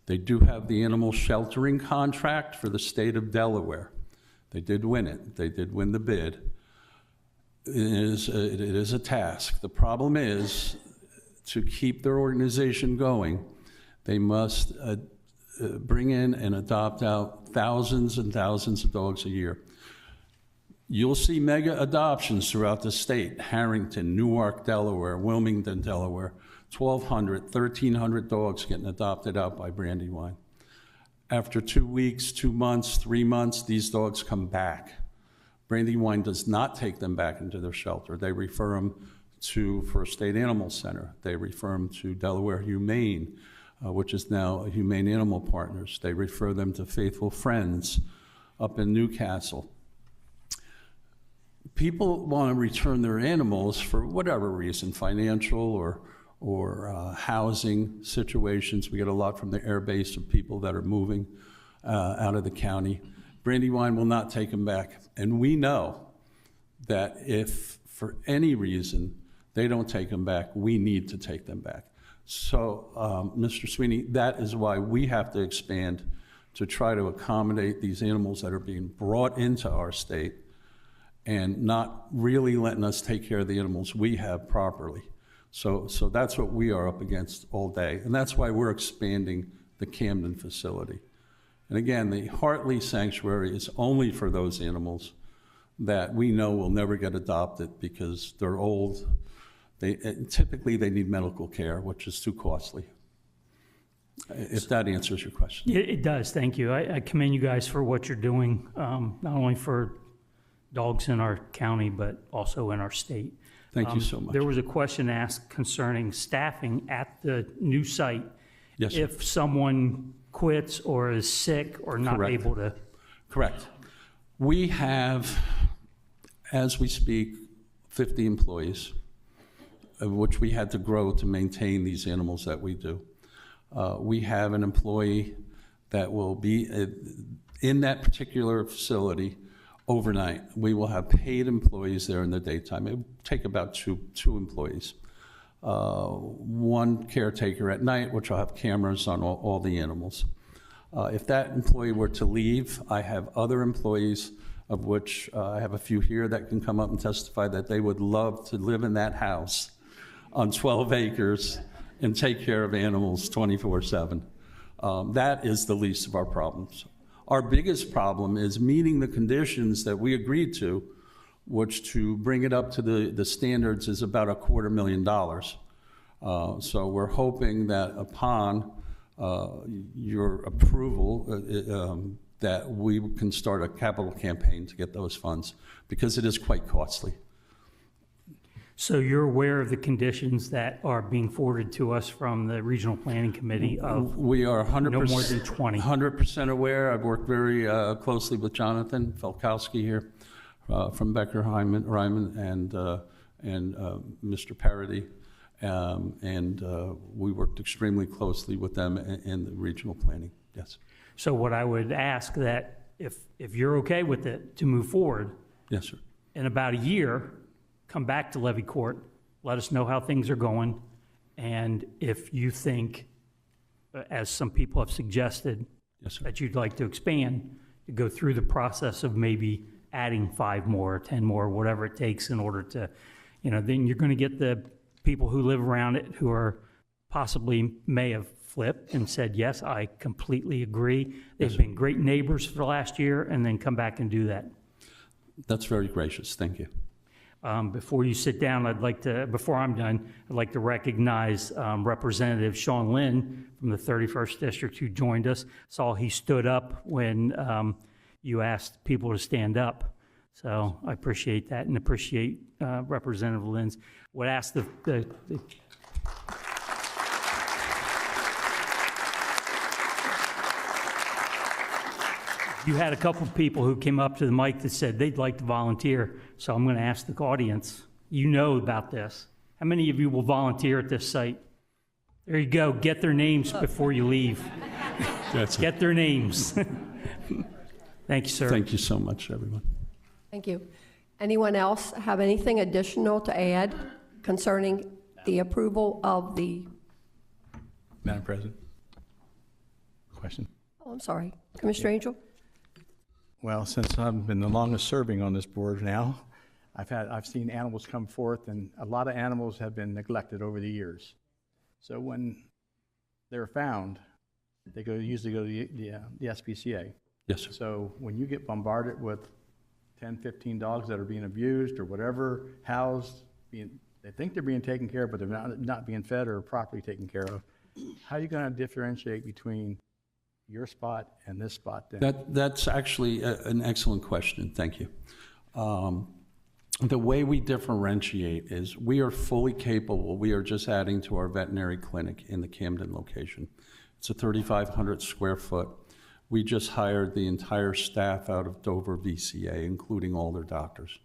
They do have the animal sheltering contract for the state of Delaware. They did win it. They did win the bid. It is a task. The problem is, to keep their organization going, they must bring in and adopt out thousands and thousands of dogs a year. You'll see mega adoptions throughout the state: Harrington, Newark, Delaware, Wilmington, Delaware, 1,200, 1,300 dogs getting adopted out by Brandywine. After 2 weeks, 2 months, 3 months, these dogs come back. Brandywine does not take them back into their shelter. They refer them to First State Animal Center. They refer them to Delaware Humane, which is now Humane Animal Partners. They refer them to Faithful Friends up in Newcastle. People want to return their animals for whatever reason, financial or housing situations. We get a lot from the air base of people that are moving out of the county. Brandywine will not take them back. And we know that if for any reason they don't take them back, we need to take them back. So, Mr. Sweeney, that is why we have to expand to try to accommodate these animals that are being brought into our state and not really letting us take care of the animals we have properly. So that's what we are up against all day. And that's why we're expanding the Camden facility. And again, the Hartley Sanctuary is only for those animals that we know will never get adopted because they're old. Typically, they need medical care, which is too costly. If that answers your question. It does, thank you. I commend you guys for what you're doing, not only for dogs in our county, but also in our state. Thank you so much. There was a question asked concerning staffing at the new site. Yes, sir. If someone quits or is sick or not Correct. able to. Correct. We have, as we speak, 50 employees, of which we had to grow to maintain these animals that we do. We have an employee that will be in that particular facility overnight. We will have paid employees there in the daytime. It will take about two employees. One caretaker at night, which will have cameras on all the animals. If that employee were to leave, I have other employees, of which I have a few here that can come up and testify that they would love to live in that house on 12 acres and take care of animals 24/7. That is the least of our problems. Our biggest problem is meeting the conditions that we agreed to, which to bring it up to the standards is about $250,000. So we're hoping that upon your approval, that we can start a capital campaign to get those funds, because it is quite costly. So you're aware of the conditions that are being forwarded to us from the Regional Planning Committee of We are 100%, no more than 20. 100% aware. I've worked very closely with Jonathan Felkowski here from Becker Ryman and Mr. Parody. And we worked extremely closely with them in the regional planning, yes. So what I would ask that if you're okay with it, to move forward. Yes, sir. In about a year, come back to Levy Court, let us know how things are going, and if you think, as some people have suggested, yes, sir, that you'd like to expand, to go through the process of maybe adding 5 more, 10 more, whatever it takes in order to, then you're going to get the people who live around it who are possibly may have flipped and said, yes, I completely agree. They've been great neighbors for the last year, and then come back and do that. That's very gracious. Thank you. Before you sit down, before I'm done, I'd like to recognize Representative Sean Lynn from the 31st District who joined us. Saw he stood up when you asked people to stand up. So I appreciate that and appreciate Representative Lynn's. Would ask you had a couple of people who came up to the mic that said they'd like to volunteer, so I'm going to ask the audience. You know about this. How many of you will volunteer at this site? There you go. Get their names before you leave. Get their names. Thank you, sir. Thank you so much, everyone. Thank you. Anyone else have anything additional to add concerning the approval of the... Madam President? Question? Oh, I'm sorry. Commissioner Angel? Well, since I've been the longest serving on this board now, I've seen animals come forth, and a lot of animals have been neglected over the years. So when they're found, they usually go to the SPCA. Yes, sir. So when you get bombarded with 10, 15 dogs that are being abused or whatever, housed, they think they're being taken care of, but they're not being fed or properly taken care of, how are you going to differentiate between your spot and this spot then? That's actually an excellent question. Thank you. The way we differentiate is we are fully capable. We are just adding to our veterinary clinic in the Camden location. It's a 3,500 square foot. We just hired the entire staff out of Dover VCA, including all their doctors,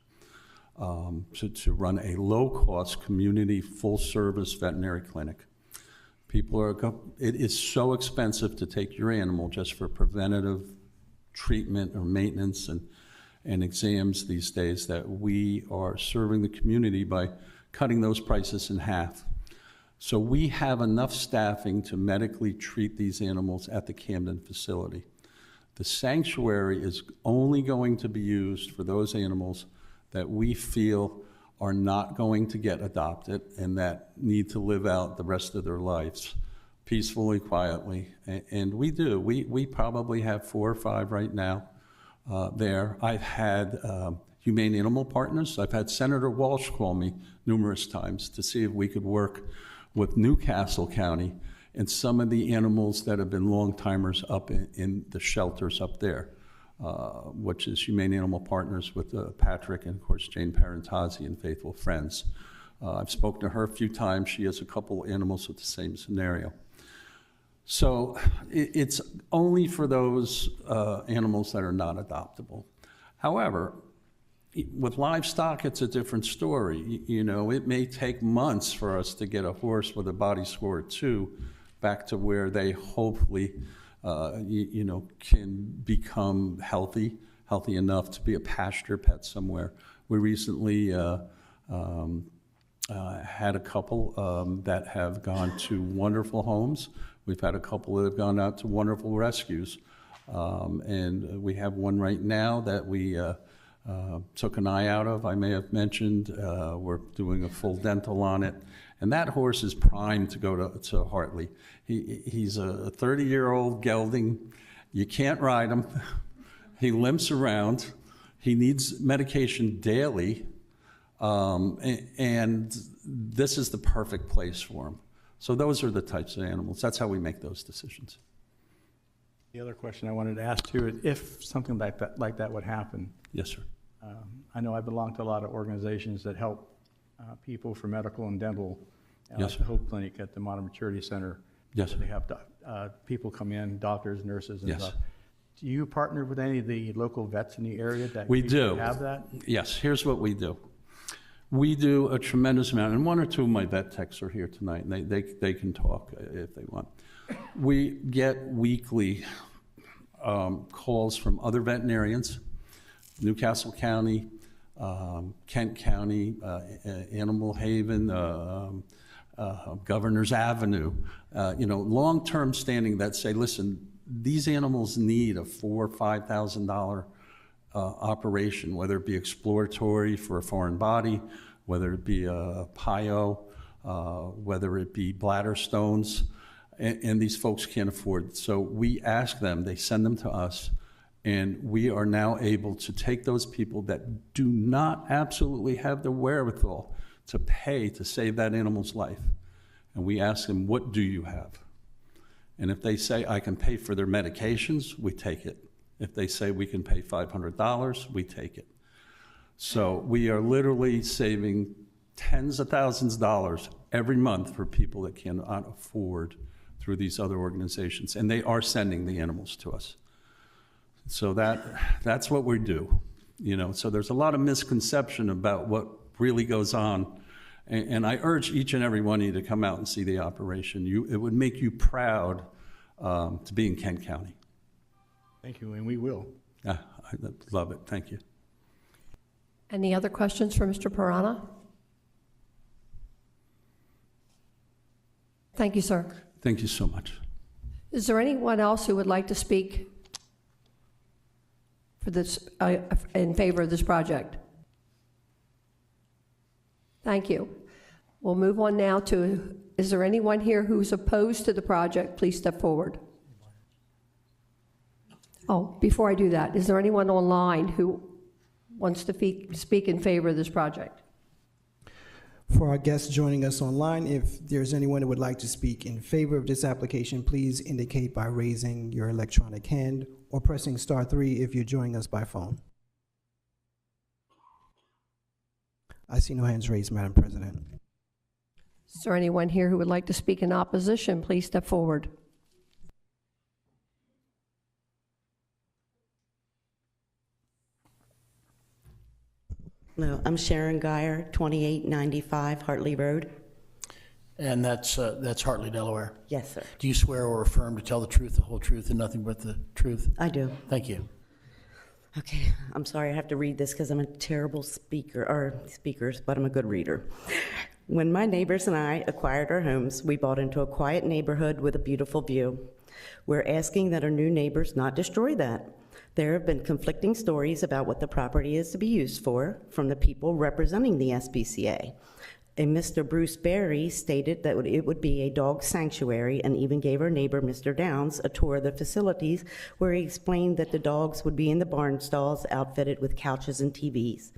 to run a low-cost community full-service veterinary clinic. It is so expensive to take your animal just for preventative treatment or maintenance and exams these days that we are serving the community by cutting those prices in half. So we have enough staffing to medically treat these animals at the Camden facility. The sanctuary is only going to be used for those animals that we feel are not going to get adopted and that need to live out the rest of their lives peacefully, quietly. And we do. We probably have 4 or 5 right now there. I've had Humane Animal Partners. I've had Senator Walsh call me numerous times to see if we could work with Newcastle County and some of the animals that have been long-timers up in the shelters up there, which is Humane Animal Partners with Patrick and, of course, Jane Parentazzi and Faithful Friends. I've spoken to her a few times. She has a couple animals with the same scenario. So it's only for those animals that are not adoptable. However, with livestock, it's a different story. You know, it may take months for us to get a horse with a body score of 2 back to where they hopefully, can become healthy enough to be a pasture pet somewhere. We recently had a couple that have gone to wonderful homes. We've had a couple that have gone out to wonderful rescues. And we have one right now that we took an eye out of. I may have mentioned we're doing a full dental on it. And that horse is primed to go to Hartley. He's a 30-year-old gelding. You can't ride him. He limps around. He needs medication daily. And this is the perfect place for him. So those are the types of animals. That's how we make those decisions. The other question I wanted to ask too is if something like that would happen. Yes, sir. I know I belong to a lot of organizations that help people for medical and dental. Yes, like the Hope Clinic at the Modern Maturity Center. Yes, sir. They have people come in, doctors, nurses, and Yes. stuff. Do you partner with any of the local vets in the area that We do. have that? Yes, here's what we do. We do a tremendous amount, and 1 or 2 of my vet techs are here tonight, and they can talk if they want. We get weekly calls from other veterinarians, Newcastle County, Kent County, Animal Haven, Governor's Avenue, long-term standing that say, listen, these animals need a $4,000 or $5,000 operation, whether it be exploratory for a foreign body, whether it be a PIO, whether it be bladder stones, and these folks can't afford it. So we ask them, they send them to us, and we are now able to take those people that do not absolutely have the wherewithal to pay to save that animal's life. And we ask them, what do you have? And if they say, I can pay for their medications, we take it. If they say we can pay $500, we take it. So we are literally saving tens of thousands of dollars every month for people that cannot afford through these other organizations. And they are sending the animals to us. So that's what we do. You know, so there's a lot of misconception about what really goes on. And I urge each and every one of you to come out and see the operation. It would make you proud to be in Kent County. Thank you, and we will. I love it. Thank you. Any other questions for Mr. Piranha? Thank you, sir. Thank you so much. Is there anyone else who would like to speak for this, in favor of this project? Thank you. We'll move on now to, is there anyone here who's opposed to the project? Please step forward. Oh, before I do that, is there anyone online who wants to speak in favor of this project? For our guests joining us online, if there's anyone who would like to speak in favor of this application, please indicate by raising your electronic hand or pressing *3 if you're joining us by phone. I see no hands raised, Madam President. Is there anyone here who would like to speak in opposition? Please step forward. Hello, I'm Sharon Geyer, 2895 Hartley Road. And that's Hartley, Delaware? Yes, sir. Do you swear or affirm to tell the truth, the whole truth, and nothing but the truth? I do. Thank you. Okay, I'm sorry I have to read this because I'm a terrible speaker, but I'm a good reader. When my neighbors and I acquired our homes, we bought into a quiet neighborhood with a beautiful view. We're asking that our new neighbors not destroy that. There have been conflicting stories about what the property is to be used for from the people representing the SPCA. And Mr. Bruce Berry stated that it would be a dog sanctuary and even gave our neighbor, Mr. Downs, a tour of the facilities where he explained that the dogs would be in the barn stalls outfitted with couches and TVs.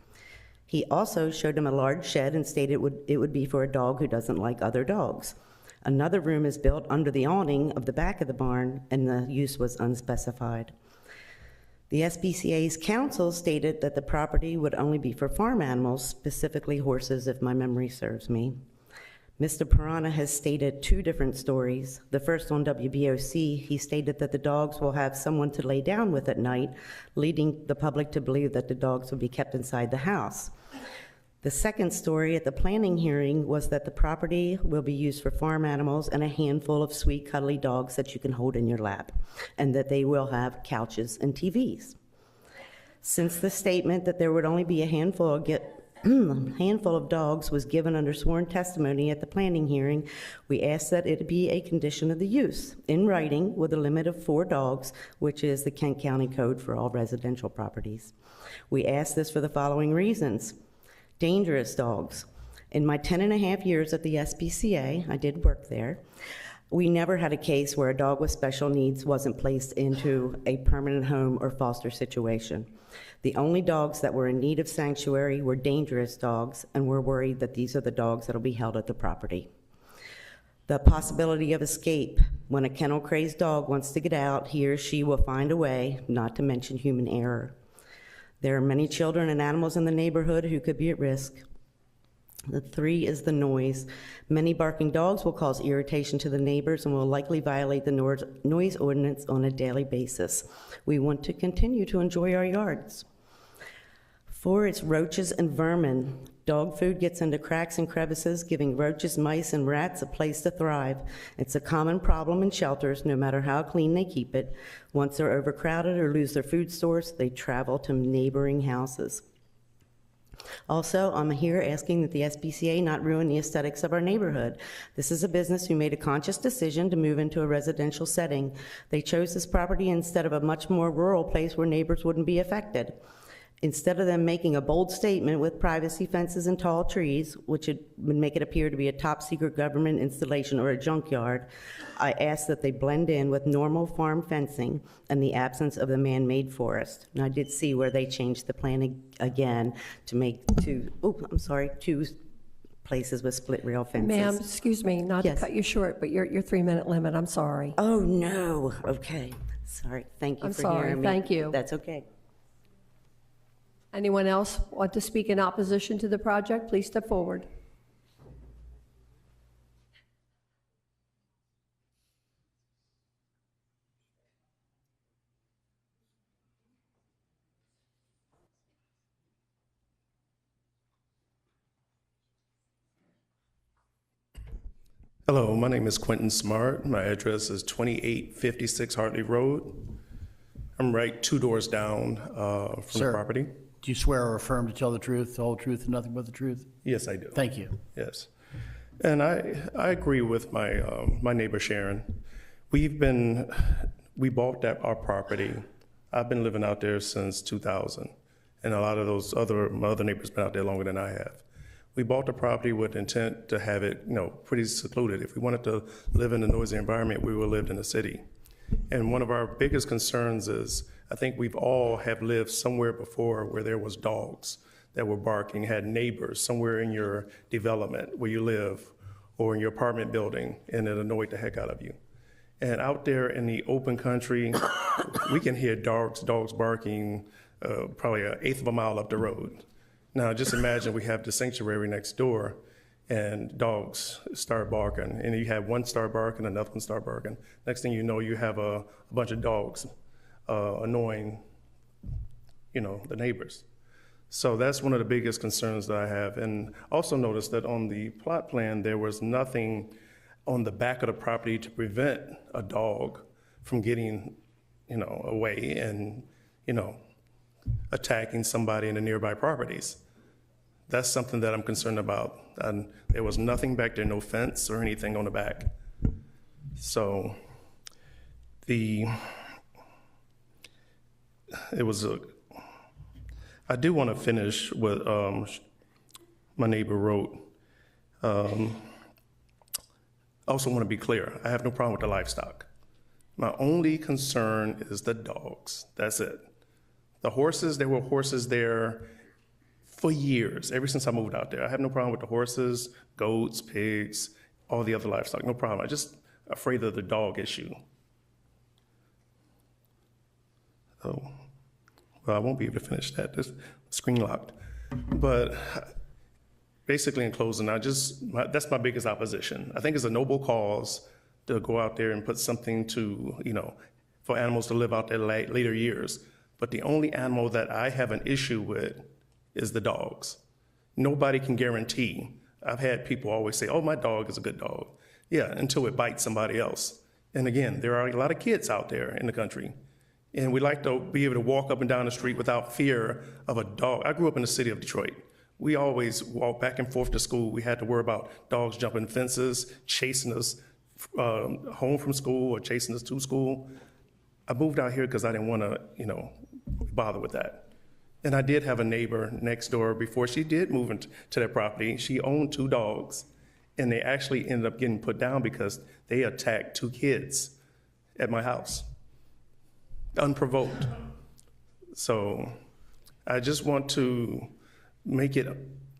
He also showed him a large shed and stated it would be for a dog who doesn't like other dogs. Another room is built under the awning of the back of the barn, and the use was unspecified. The SPCA's council stated that the property would only be for farm animals, specifically horses, if my memory serves me. Mr. Piranha has stated two different stories. The first on WBOC, he stated that the dogs will have someone to lay down with at night, leading the public to believe that the dogs will be kept inside the house. The second story at the planning hearing was that the property will be used for farm animals and a handful of sweet, cuddly dogs that you can hold in your lap, and that they will have couches and TVs. Since the statement that there would only be a handful of dogs was given under sworn testimony at the planning hearing, we asked that it be a condition of the use, in writing, with a limit of 4 dogs, which is the Kent County Code for all residential properties. We asked this for the following reasons. Dangerous dogs. In my 10.5 years at the SPCA, I did work there, we never had a case where a dog with special needs wasn't placed into a permanent home or foster situation. The only dogs that were in need of sanctuary were dangerous dogs, and we're worried that these are the dogs that will be held at the property. The possibility of escape. When a kennel-crazed dog wants to get out, he or she will find a way, not to mention human error. There are many children and animals in the neighborhood who could be at risk. The 3 is the noise. Many barking dogs will cause irritation to the neighbors and will likely violate the noise ordinance on a daily basis. We want to continue to enjoy our yards. 4, it's roaches and vermin. Dog food gets into cracks and crevices, giving roaches, mice, and rats a place to thrive. It's a common problem in shelters, no matter how clean they keep it. Once they're overcrowded or lose their food source, they travel to neighboring houses. Also, I'm here asking that the SPCA not ruin the aesthetics of our neighborhood. This is a business who made a conscious decision to move into a residential setting. They chose this property instead of a much more rural place where neighbors wouldn't be affected. Instead of them making a bold statement with privacy fences and tall trees, which would make it appear to be a top-secret government installation or a junkyard, I ask that they blend in with normal farm fencing and the absence of the man-made forest. And I did see where they changed the plan again to make two places with split rail fences. Ma'am, excuse me, not to Yes. cut you short, but your 3-minute limit, I'm sorry. Oh, no, okay, sorry, thank you I'm for sorry, hearing me. thank you. That's okay. Anyone else want to speak in opposition to the project? Please step forward. Hello, my name is Quentin Smart. My address is 2856 Hartley Road. I'm right 2 doors down from Sir, the property. Do you swear or affirm to tell the truth, the whole truth, and nothing but the truth? Yes, I do. Thank you. Yes. And I agree with my, my neighbor Sharon. We bought our property. I've been living out there since 2000. And a lot of my other neighbors been out there longer than I have. We bought the property with intent to have it, pretty secluded. If we wanted to live in a noisy environment, we would have lived in the city. And one of our biggest concerns is, I think we've all have lived somewhere before where there was dogs that were barking, had neighbors somewhere in your development where you live or in your apartment building, and it annoyed the heck out of you. And out there in the open country, we can hear dogs barking probably 1/8 of a mile up the road. Now, just imagine we have the sanctuary next door and dogs start barking, and you have one start barking, another one start barking. Next thing you know, you have a bunch of dogs annoying, the neighbors. So that's one of the biggest concerns that I have. And also notice that on the plot plan, there was nothing on the back of the property to prevent a dog from getting, away and, attacking somebody in the nearby properties. That's something that I'm concerned about. And there was nothing back there, no fence or anything on the back. So I do want to finish what my neighbor wrote. I also want to be clear. I have no problem with the livestock. My only concern is the dogs. That's it. The horses, there were horses there for years, ever since I moved out there. I have no problem with the horses, goats, pigs, all the other livestock, no problem. I'm just afraid of the dog issue. Oh, well, I won't be able to finish that. This screen locked. But basically, in closing, that's my biggest opposition. I think it's a noble cause to go out there and put something to, for animals to live out their later years. But the only animal that I have an issue with is the dogs. Nobody can guarantee. I've had people always say, oh, my dog is a good dog. Yeah, until it bites somebody else. And again, there are a lot of kids out there in the country. And we like to be able to walk up and down the street without fear of a dog. I grew up in the city of Detroit. We always walked back and forth to school. We had to worry about dogs jumping fences, chasing us home from school or chasing us to school. I moved out here because I didn't want to, bother with that. And I did have a neighbor next door before she did move into that property. She owned 2 dogs, and they actually ended up getting put down because they attacked 2 kids at my house, unprovoked. So I just want to make it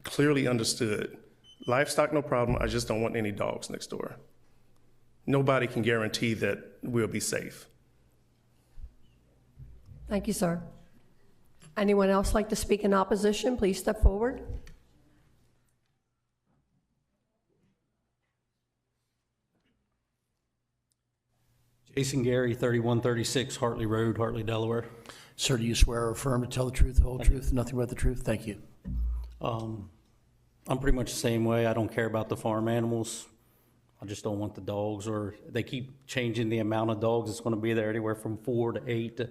clearly understood. Livestock, no problem. I just don't want any dogs next door. Nobody can guarantee that we'll be safe. Thank you, sir. Anyone else like to speak in opposition? Please step forward. Jason Gary, 3136 Hartley Road, Hartley, Delaware. Sir, do you swear or affirm to tell the truth, the whole truth, and nothing but the truth? Thank you. I'm pretty much the same way. I don't care about the farm animals. I just don't want the dogs, or they keep changing the amount of dogs that's going to be there, anywhere from 4 to 8.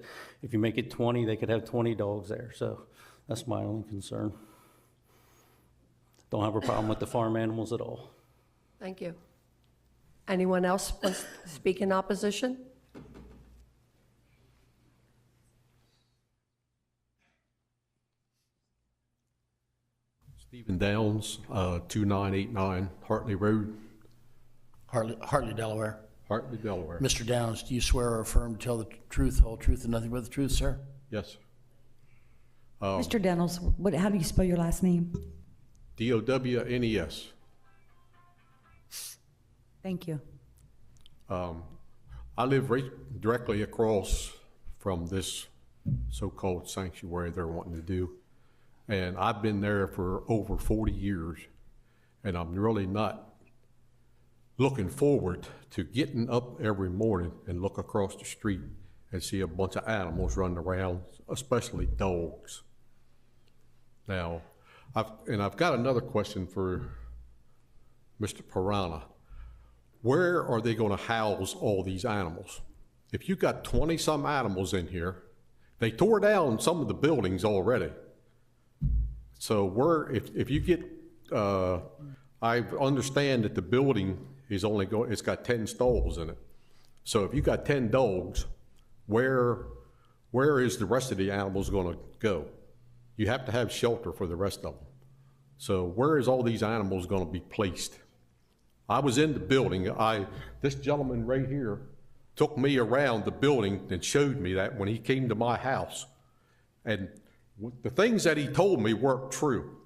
If you make it 20, they could have 20 dogs there. So that's my only concern. Don't have a problem with the farm animals at all. Thank you. Anyone else want to speak in opposition? Stephen Downs, 2989 Hartley Road, Hartley, Delaware. Hartley, Delaware. Mr. Downs, do you swear or affirm to tell the truth, whole truth, and nothing but the truth, sir? Yes. Mr. Downs, how do you spell your last name? Downes. Thank you. I live right directly across from this so-called sanctuary they're wanting to do. And I've been there for over 40 years, and I'm really not looking forward to getting up every morning and look across the street and see a bunch of animals running around, especially dogs. Now, I've got another question for Mr. Piranha. Where are they going to house all these animals? If you got 20-some animals in here, they tore down some of the buildings already. So if you get, I understand that the building is it's got 10 stalls in it. So if you got 10 dogs, where is the rest of the animals going to go? You have to have shelter for the rest of them. So where is all these animals going to be placed? I was in the building. This gentleman right here took me around the building and showed me that when he came to my house. And the things that he told me weren't true.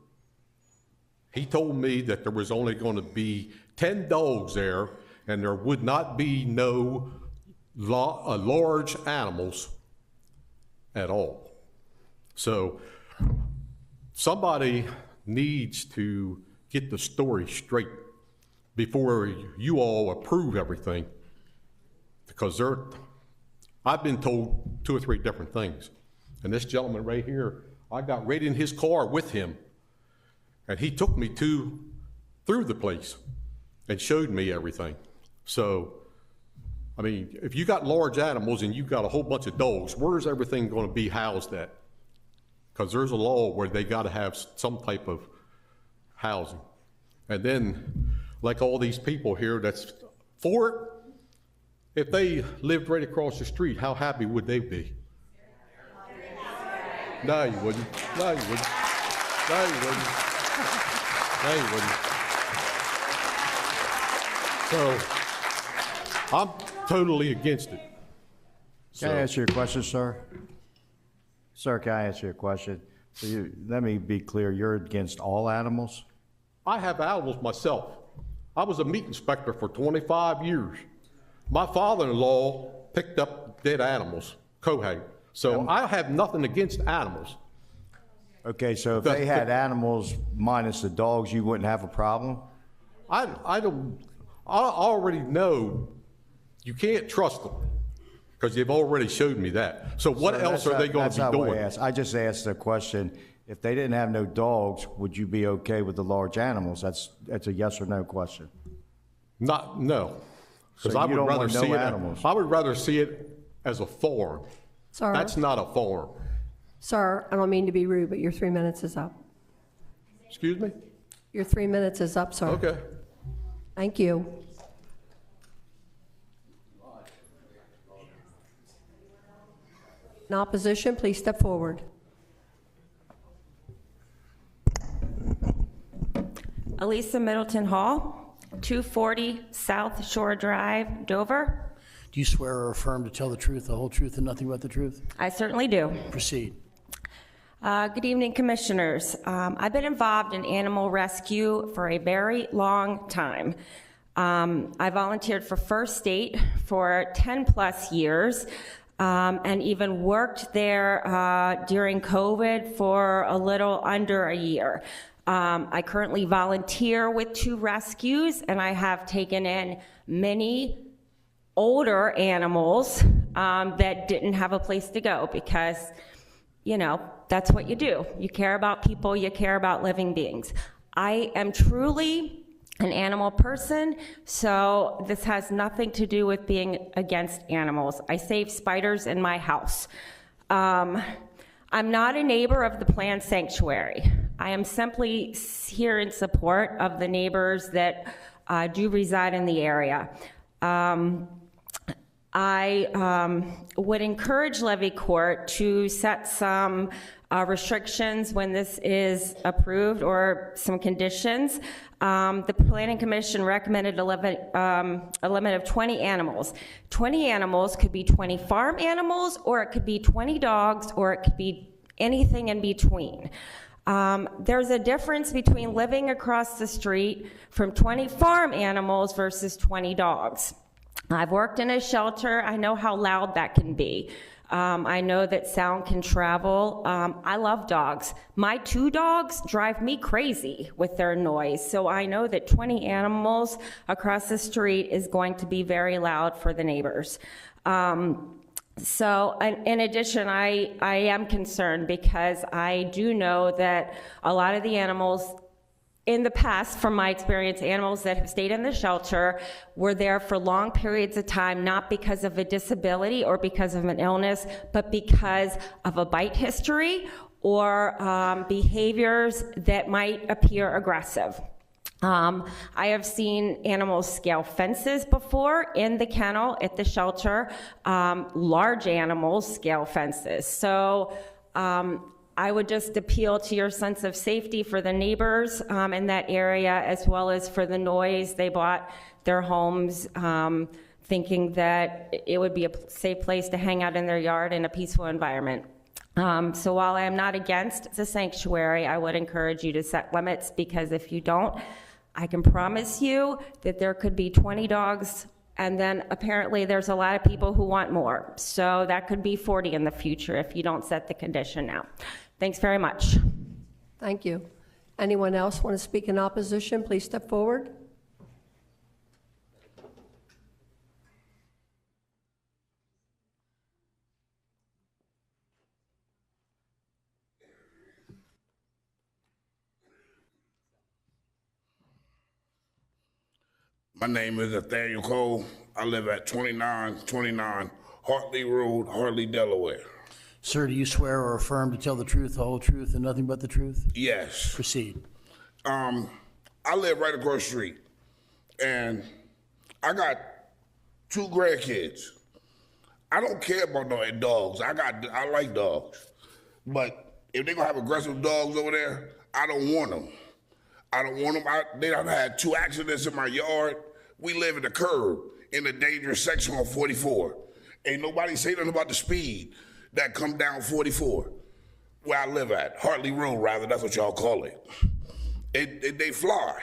He told me that there was only going to be 10 dogs there, and there would not be no large animals at all. So somebody needs to get the story straight before you all approve everything, because I've been told 2 or 3 different things. And this gentleman right here, I got right in his car with him, and he took me through the place and showed me everything. So, I mean, if you got large animals and you got a whole bunch of dogs, where's everything going to be housed at? Because there's a law where they got to have some type of housing. And then, like all these people here that's for it, if they lived right across the street, how happy would they be? No, you wouldn't. No, you wouldn't. No, you wouldn't. No, you wouldn't. So, I'm totally against it. Can I ask you a question, sir? Sir, can I ask you a question? So let me be clear, you're against all animals? I have animals myself. I was a meat inspector for 25 years. My father-in-law picked up dead animals, cohort. So I have nothing against animals. Okay, so if they had animals minus the dogs, you wouldn't have a problem? I already know you can't trust them because you've already showed me that. So what else are they going to be doing? I just asked the question, if they didn't have no dogs, would you be okay with the large animals? That's a yes or no question. No. Because I would rather see it. I would rather see it as a farm. Sir? That's not a farm. Sir, I don't mean to be rude, but your 3 minutes is up. Excuse me? Your 3 minutes is up, sir. Okay. Thank you. In opposition, please step forward. Elisa Middleton Hall, 240 South Shore Drive, Dover. Do you swear or affirm to tell the truth, the whole truth, and nothing but the truth? I certainly do. Proceed. Good evening, Commissioners. I've been involved in animal rescue for a very long time. I volunteered for First State for 10 plus years and even worked there during COVID for a little under a year. I currently volunteer with 2 rescues, and I have taken in many older animals that didn't have a place to go because, you know, that's what you do. You care about people, you care about living beings. I am truly an animal person, so this has nothing to do with being against animals. I save spiders in my house. I'm not a neighbor of the planned sanctuary. I am simply here in support of the neighbors that do reside in the area. I would encourage Levy Court to set some restrictions when this is approved or some conditions. The Planning Commission recommended a limit of 20 animals. 20 animals could be 20 farm animals, or it could be 20 dogs, or it could be anything in between. There's a difference between living across the street from 20 farm animals versus 20 dogs. I've worked in a shelter. I know how loud that can be. I know that sound can travel. I love dogs. My 2 dogs drive me crazy with their noise, so I know that 20 animals across the street is going to be very loud for the neighbors. So in addition, I am concerned because I do know that a lot of the animals in the past, from my experience, animals that have stayed in the shelter were there for long periods of time, not because of a disability or because of an illness, but because of a bite history or behaviors that might appear aggressive. I have seen animals scale fences before in the kennel at the shelter. Large animals scale fences. So I would just appeal to your sense of safety for the neighbors in that area, as well as for the noise. They bought their homes thinking that it would be a safe place to hang out in their yard in a peaceful environment. So while I am not against the sanctuary, I would encourage you to set limits, because if you don't, I can promise you that there could be 20 dogs, and then apparently there's a lot of people who want more. So that could be 40 in the future if you don't set the condition now. Thanks very much. Thank you. Anyone else want to speak in opposition? Please step forward. My name is Nathaniel Cole. I live at 2929 Hartley Road, Hartley, Delaware. Sir, do you swear or affirm to tell the truth, the whole truth, and nothing but the truth? Yes. Proceed. I live right across the street, and I got 2 grandkids. I don't care about no dogs. I like dogs, but if they're gonna have aggressive dogs over there, I don't want them. I don't want them. They done had 2 accidents in my yard. We live in the curb in the dangerous section on 44. Ain't nobody say nothing about the speed that come down 44, where I live at, Hartley Road, rather, that's what y'all call it. They fly.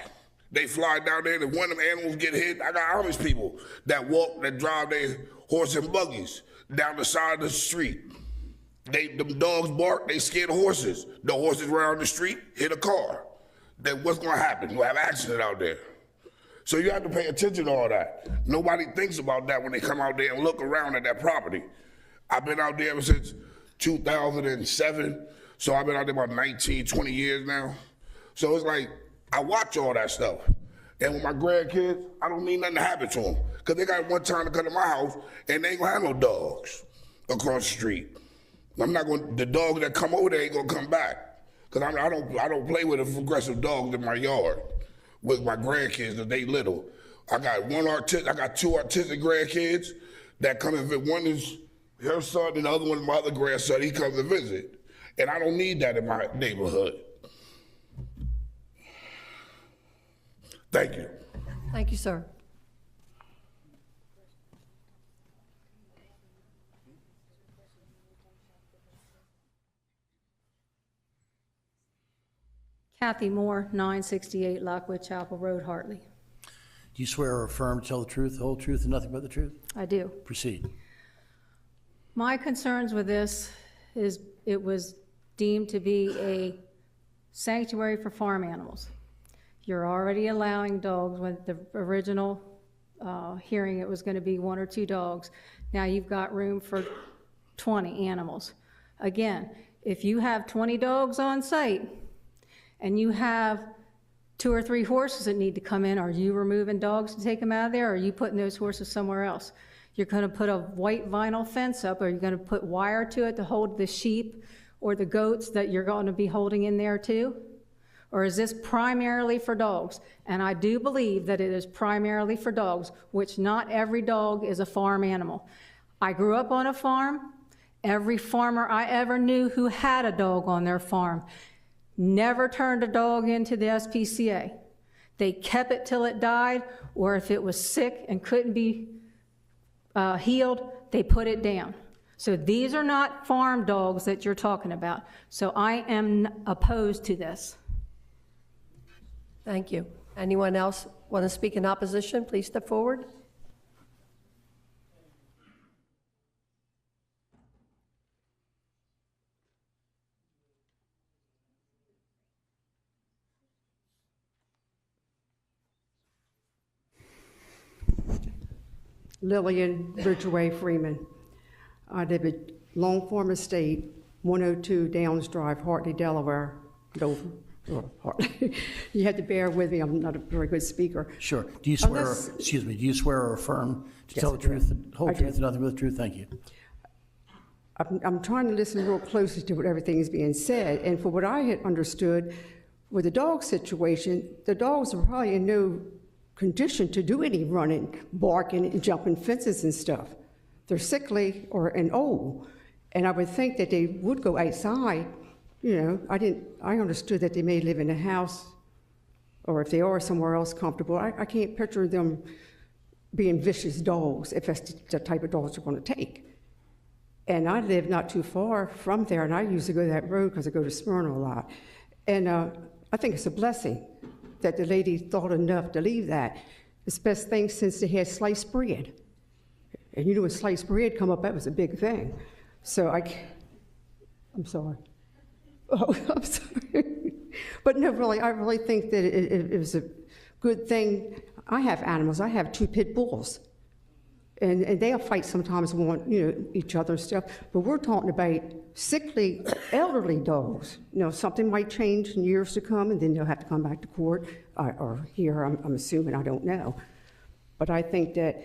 They fly down there, and if one of them animals get hit, I got Amish people that drive their horse and buggies down the side of the street. Them dogs bark, they scare the horses. The horses around the street hit a car. Then what's gonna happen? You'll have an accident out there. So you have to pay attention to all that. Nobody thinks about that when they come out there and look around at that property. I've been out there ever since 2007, so I've been out there about 19, 20 years now. So it's like, I watch all that stuff. And with my grandkids, I don't need nothing to happen to them, because they got one time to come to my house, and they ain't gonna have no dogs across the street. The dogs that come over there ain't gonna come back, because I don't play with aggressive dogs in my yard with my grandkids, because they little. I got 2 autistic grandkids that come and visit. One is her son, and the other one is my other grandson. He comes to visit. And I don't need that in my neighborhood. Thank you. Thank you, sir. Kathy Moore, 968 Lockwood Chapel Road, Hartley. Do you swear or affirm to tell the truth, the whole truth, and nothing but the truth? I do. Proceed. My concerns with this is it was deemed to be a sanctuary for farm animals. You're already allowing dogs. With the original hearing, it was going to be 1 or 2 dogs. Now you've got room for 20 animals. Again, if you have 20 dogs on site and you have 2 or 3 horses that need to come in, are you removing dogs to take them out of there, or are you putting those horses somewhere else? You're going to put a white vinyl fence up, or you're going to put wire to it to hold the sheep or the goats that you're going to be holding in there too? Or is this primarily for dogs? And I do believe that it is primarily for dogs, which not every dog is a farm animal. I grew up on a farm, Every farmer I ever knew who had a dog on their farm never turned a dog into the SPCA. They kept it till it died, or if it was sick and couldn't be healed, they put it down. So these are not farm dogs that you're talking about. So I am opposed to this. Thank you. Anyone else want to speak in opposition? Please step forward. Lillian Ridgeway Freeman. I live at Long Farm Estate, 102 Downs Drive, Hartley, Delaware. Dover. You have to bear with me, I'm not a very good speaker. Sure. Do you swear, Unless- excuse me, do you swear or affirm to Yes, tell I the do. truth, the whole I truth, do. and nothing but the truth? Thank you. I'm trying to listen real closely to what everything is being said, and for what I had understood, with the dog situation, the dogs are probably in no condition to do any running, barking, and jumping fences and stuff. They're sickly and old, and I would think that they would go outside. You know, I understood that they may live in a house, or if they are somewhere else comfortable. I can't picture them being vicious dogs if that's the type of dogs they're going to take. And I live not too far from there, and I usually go that road because I go to Smyrna a lot. And I think it's a blessing that the lady thought enough to leave that. It's the best thing since they had sliced bread. And you know, when sliced bread come up, that was a big thing. So I'm sorry. Oh, I'm sorry. But no, really, I really think that it was a good thing. I have animals. I have 2 pit bulls. And they'll fight sometimes and want, each other and stuff. But we're talking about sickly, elderly dogs. Something might change in years to come, and then they'll have to come back to court, or here, I'm assuming, I don't know. But I think that,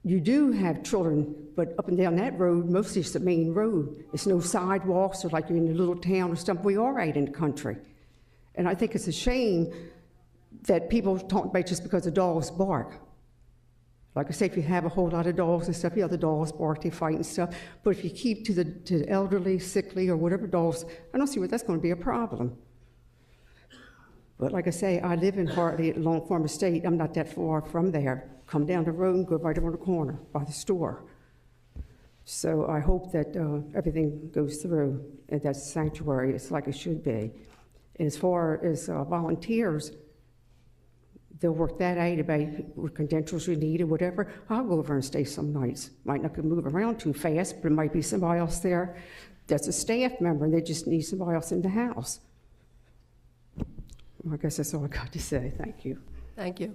you do have children, but up and down that road, mostly it's the main road. It's no sidewalks, or like you're in a little town or something. We are out in the country. And I think it's a shame that people talk about just because the dogs bark. Like I say, if you have a whole lot of dogs and stuff, the dogs bark, they fight and stuff. But if you keep to the elderly, sickly, or whatever dogs, I don't see where that's going to be a problem. But like I say, I live in Hartley at Long Farm Estate. I'm not that far from there. Come down the road and go right around the corner by the store. So I hope that everything goes through and that sanctuary is like it should be. And as far as volunteers, they'll work that out about what credentials you need or whatever. I'll go over and stay some nights. Might not move around too fast, but it might be somebody else there that's a staff member and they just need somebody else in the house. Well, I guess that's all I got to say. Thank you. Thank you.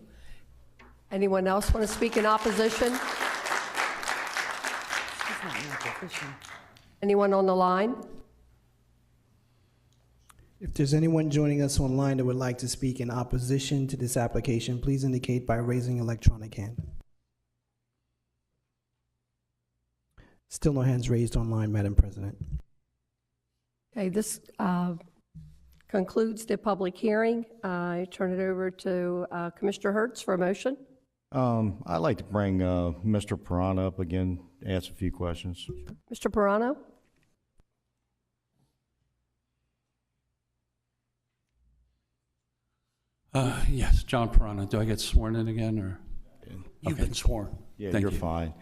Anyone else want to speak in opposition? Anyone on the line? If there's anyone joining us online that would like to speak in opposition to this application, please indicate by raising your electronic hand. Still no hands raised online, Madam President. Okay, this concludes the public hearing. I turn it over to Commissioner Hertz for a motion. I'd like to bring Mr. Pirano up again, ask a few questions. Mr. Pirano? Yes, John Pirano. Do I get sworn in again, or? You've been sworn. Yeah, Thank you're you. fine.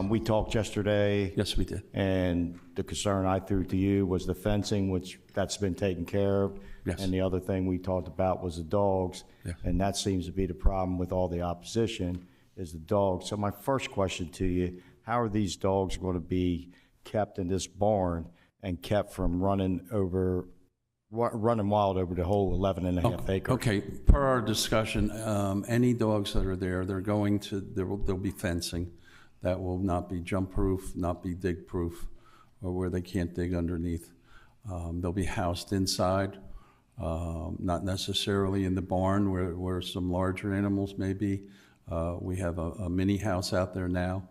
We talked yesterday. Yes, we did. And the concern I threw to you was the fencing, which that's been taken care of. Yes. And the other thing we talked about was the dogs. Yeah. And that seems to be the problem with all the opposition is the dogs. So my first question to you, how are these dogs going to be kept in this barn and kept from running wild over the whole 11 and a half acres? Okay, per our discussion, any dogs that are there, there'll be fencing that will not be jump-proof, not be dig-proof, or where they can't dig underneath. They'll be housed inside, not necessarily in the barn where some larger animals may be. We have a mini house out there now.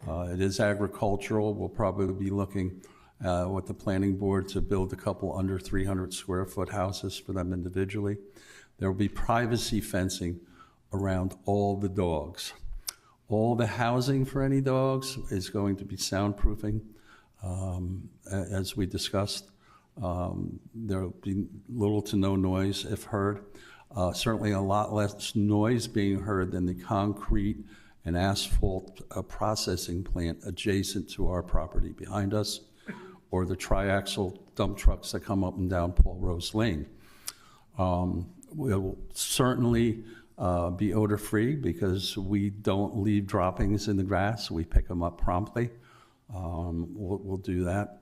It is agricultural. We'll probably be looking with the planning board to build a couple under 300 square foot houses for them individually. There will be privacy fencing around all the dogs. All the housing for any dogs is going to be soundproofing. As we discussed, there'll be little to no noise if heard. Certainly a lot less noise being heard than the concrete and asphalt processing plant adjacent to our property behind us, or the triaxle dump trucks that come up and down Paul Rose Lane. We'll certainly be odor-free because we don't leave droppings in the grass. We pick them up promptly. We'll do that,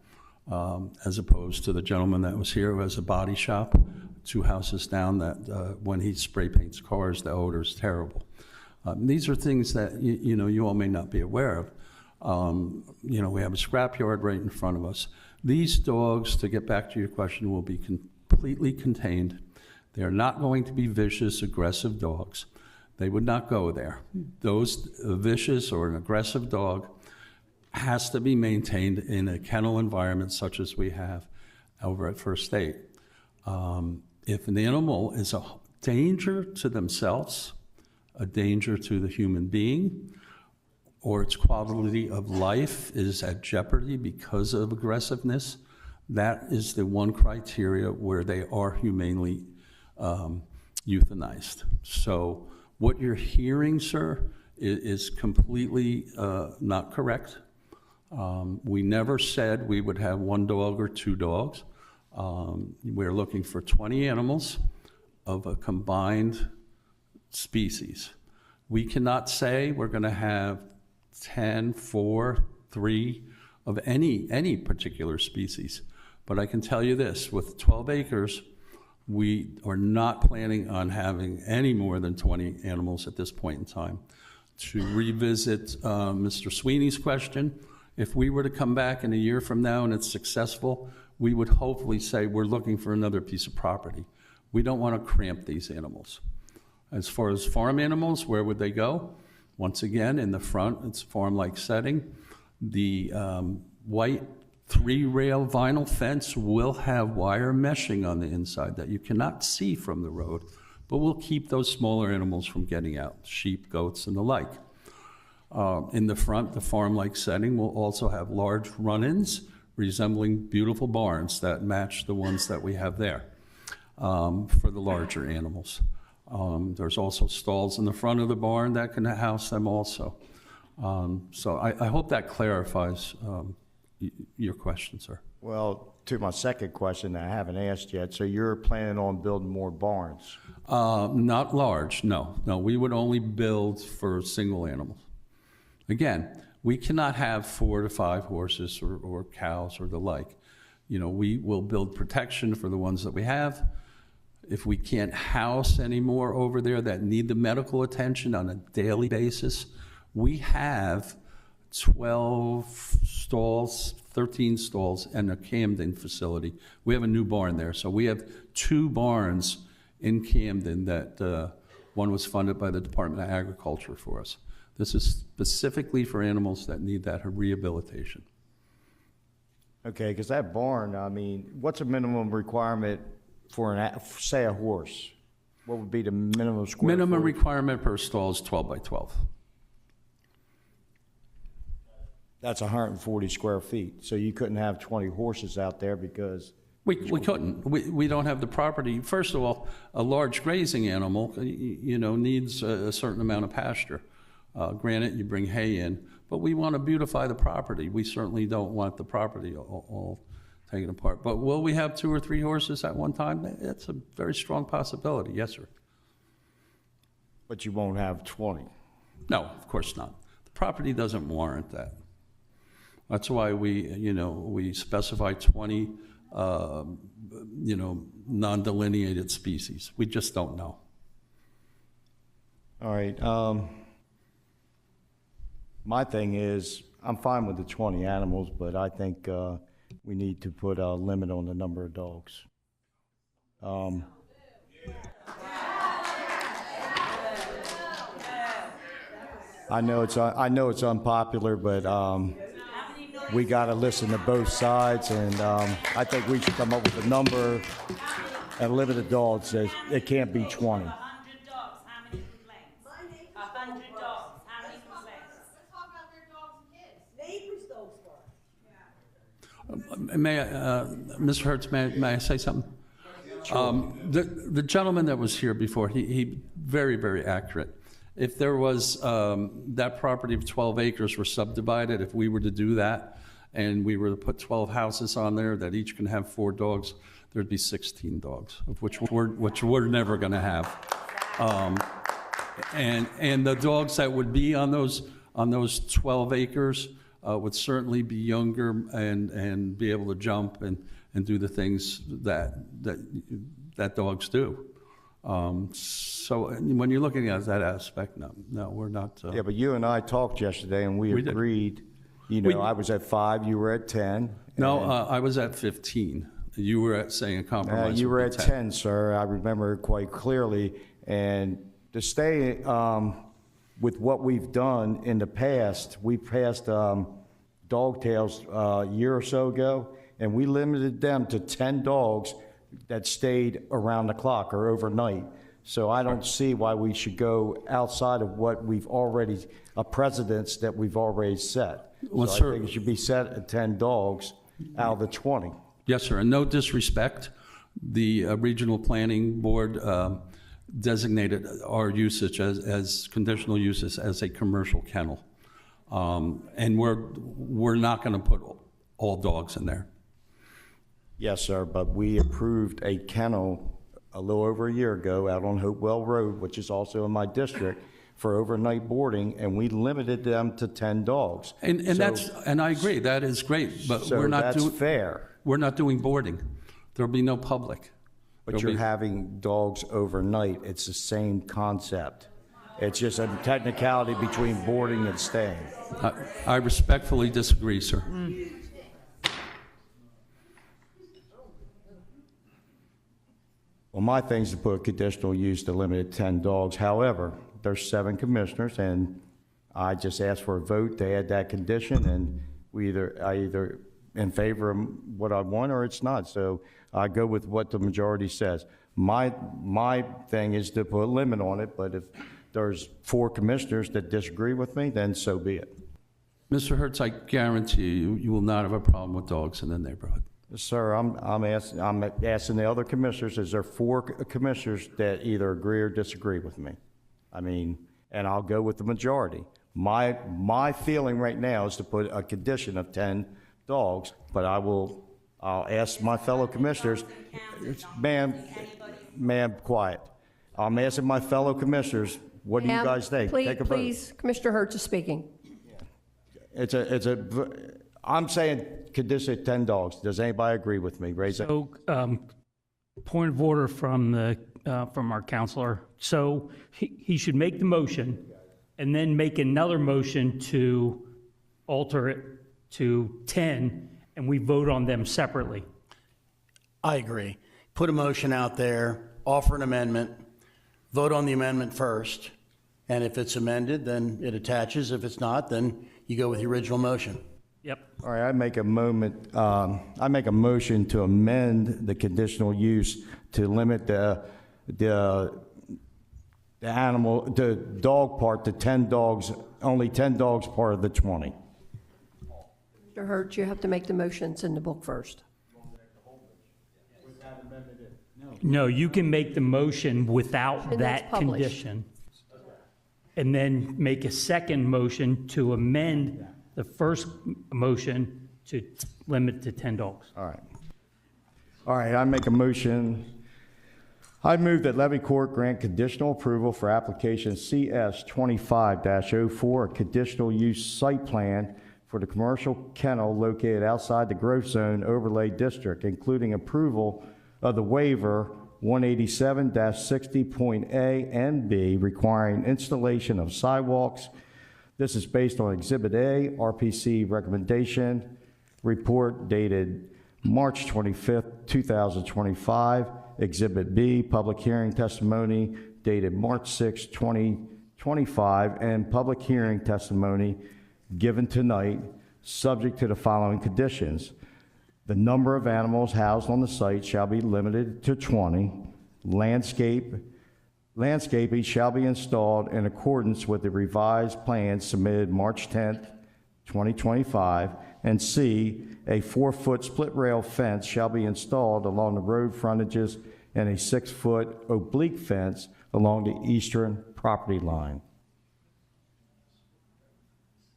as opposed to the gentleman that was here who has a body shop 2 houses down that when he spray paints cars, the odor is terrible. These are things that you all may not be aware of. We have a scrapyard right in front of us. These dogs, to get back to your question, will be completely contained. They are not going to be vicious, aggressive dogs. They would not go there. Those vicious or an aggressive dog has to be maintained in a kennel environment such as we have over at First State. If an animal is a danger to themselves, a danger to the human being, or its quality of life is at jeopardy because of aggressiveness, that is the one criteria where they are humanely euthanized. So what you're hearing, sir, is completely not correct. We never said we would have 1 dog or 2 dogs. We're looking for 20 animals of a combined species. We cannot say we're going to have 10, 4, 3 of any particular species. But I can tell you this, with 12 acres, we are not planning on having any more than 20 animals at this point in time. To revisit Mr. Sweeney's question, if we were to come back in a year from now and it's successful, we would hopefully say we're looking for another piece of property. We don't want to cramp these animals. As far as farm animals, where would they go? Once again, in the front, it's a farm-like setting. The white 3-rail vinyl fence will have wire meshing on the inside that you cannot see from the road, but will keep those smaller animals from getting out, sheep, goats, and the like. In the front, the farm-like setting will also have large run-ins resembling beautiful barns that match the ones that we have there for the larger animals. There's also stalls in the front of the barn that can house them also. So I hope that clarifies your question, sir. Well, to my second question that I haven't asked yet, so you're planning on building more barns? Not large, no. No, we would only build for single animals. Again, we cannot have 4 to 5 horses or cows or the like. We will build protection for the ones that we have. If we can't house any more over there that need the medical attention on a daily basis, we have 12 stalls, 13 stalls, and a Camden facility. We have a new barn there. So we have 2 barns in Camden that one was funded by the Department of Agriculture for us. This is specifically for animals that need that rehabilitation. Okay, because that barn, what's a minimum requirement for, say, a horse? What would be the minimum square Minimum footage? requirement per stall is 12 by 12. That's 140 square feet. So you couldn't have 20 horses out there because... We couldn't. We don't have the property. First of all, a large grazing animal, needs a certain amount of pasture. Granted, you bring hay in, but we want to beautify the property. We certainly don't want the property all taken apart. But will we have 2 or 3 horses at one time? It's a very strong possibility, yes, sir. But you won't have 20? No, of course not. The property doesn't warrant that. That's why we specify 20, non-delineated species. We just don't know. All right. My thing is, I'm fine with the 20 animals, but I think we need to put a limit on the number of dogs. I know it's unpopular, but we got to listen to both sides, and I think we should come up with a number and limit the dogs. It can't be 20. Mr. Hertz, may I say something? The gentleman that was here before, he very, very accurate. If there was, that property of 12 acres were subdivided, if we were to do that, and we were to put 12 houses on there that each can have 4 dogs, there'd be 16 dogs, of which we're never going to have. And the dogs that would be on those 12 acres would certainly be younger and be able to jump and do the things that dogs do. So when you're looking at that aspect, no, we're not. Yeah, but you and I talked yesterday, and we agreed. I was at 5, you were at 10. No, I was at 15. You were at saying a compromise. You were at 10, sir. I remember quite clearly. And to stay with what we've done in the past, we passed dog tails a year or so ago, and we limited them to 10 dogs that stayed around the clock or overnight. So I don't see why we should go outside of what we've already, a precedence that we've already set. Well, so sir, I think it should be set at 10 dogs out of the 20. Yes, sir. And no disrespect, the regional planning board designated our usage as conditional uses as a commercial kennel. And we're not going to put all dogs in there. Yes, sir, but we approved a kennel a little over a year ago out on Hopewell Road, which is also in my district, for overnight boarding, and we limited them to 10 dogs. And I agree, that is great, but so we're not doing fair. We're not doing boarding. There'll be no public. But you're having dogs overnight. It's the same concept. It's just a technicality between boarding and staying. I respectfully disagree, sir. Well, my thing is to put conditional use to limit it to 10 dogs. However, there's 7 commissioners, and I just asked for a vote to add that condition, and I either in favor of what I want or it's not. So I go with what the majority says. My thing is to put a limit on it, but if there's 4 commissioners that disagree with me, then so be it. Mr. Hertz, I guarantee you will not have a problem with dogs in the neighborhood. Sir, I'm asking the other commissioners, is there 4 commissioners that either agree or disagree with me? I mean, and I'll go with the majority. My feeling right now is to put a condition of 10 dogs, but I'll ask my fellow commissioners, ma'am, quiet. I'm asking my fellow commissioners, what do you guys think? Take a vote. Please, Commissioner Hertz is speaking. I'm saying condition 10 dogs. Does anybody agree with me? Raise it. So, point of order from our counselor. So he should make the motion and then make another motion to alter it to 10, and we vote on them separately. I agree. Put a motion out there, offer an amendment, vote on the amendment first, and if it's amended, then it attaches. If it's not, then you go with the original motion. Yep. All right, I make a motion to amend the conditional use to limit the dog part to 10 dogs, only 10 dogs part of the 20. Mr. Hertz, you have to make the motions in the book first. No, you can make the motion without that condition, and then make a second motion to amend the first motion to limit to 10 dogs. All right, I make a motion. I move that Levy Court grant conditional approval for application CS 25-04, a conditional use site plan for the commercial kennel located outside the growth zone overlay district, including approval of the waiver 187-60.A and B requiring installation of sidewalks. This is based on Exhibit A, RPC recommendation report dated March 25th, 2025. Exhibit B, public hearing testimony dated March 6, 2025, and public hearing testimony given tonight, subject to the following conditions. The number of animals housed on the site shall be limited to 20. Landscaping shall be installed in accordance with the revised plans submitted March 10th, 2025. And C, a 4-foot split rail fence shall be installed along the road frontages and a 6-foot oblique fence along the eastern property line.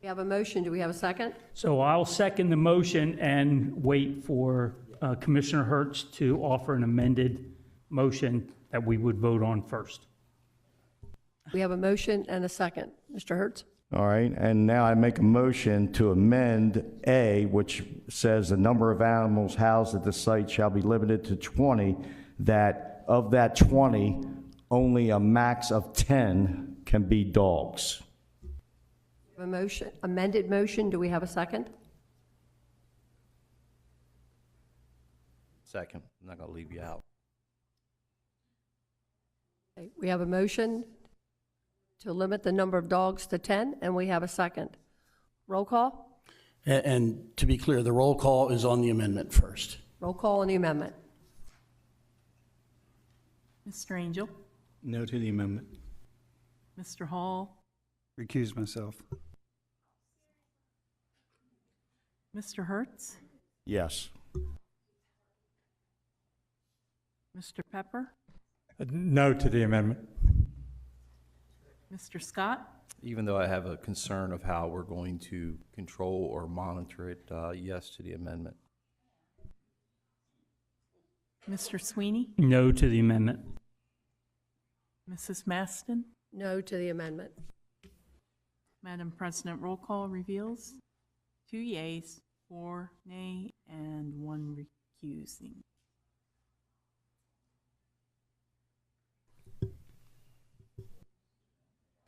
We have a motion. Do we have a second? So I'll second the motion and wait for Commissioner Hertz to offer an amended motion that we would vote on first. We have a motion and a second. Mr. Hertz? All right, and now I make a motion to amend A, which says the number of animals housed at the site shall be limited to 20, that of that 20, only a max of 10 can be dogs. We have a motion, amended motion. Do we have a second? Second, I'm not going to leave you out. Okay, we have a motion to limit the number of dogs to 10, and we have a second. Roll call? And to be clear, the roll call is on the amendment first. Roll call on the amendment. Mr. Angel? No to the amendment. Mr. Hall? Recuse myself. Mr. Hertz? Yes. Mr. Pepper? No to the amendment. Mr. Scott? Even though I have a concern of how we're going to control or monitor it, yes to the amendment. Mr. Sweeney? No to the amendment. Mrs. Maston? No to the amendment. Madam President, roll call reveals 2 yeas, 4 nay, and 1 recusing.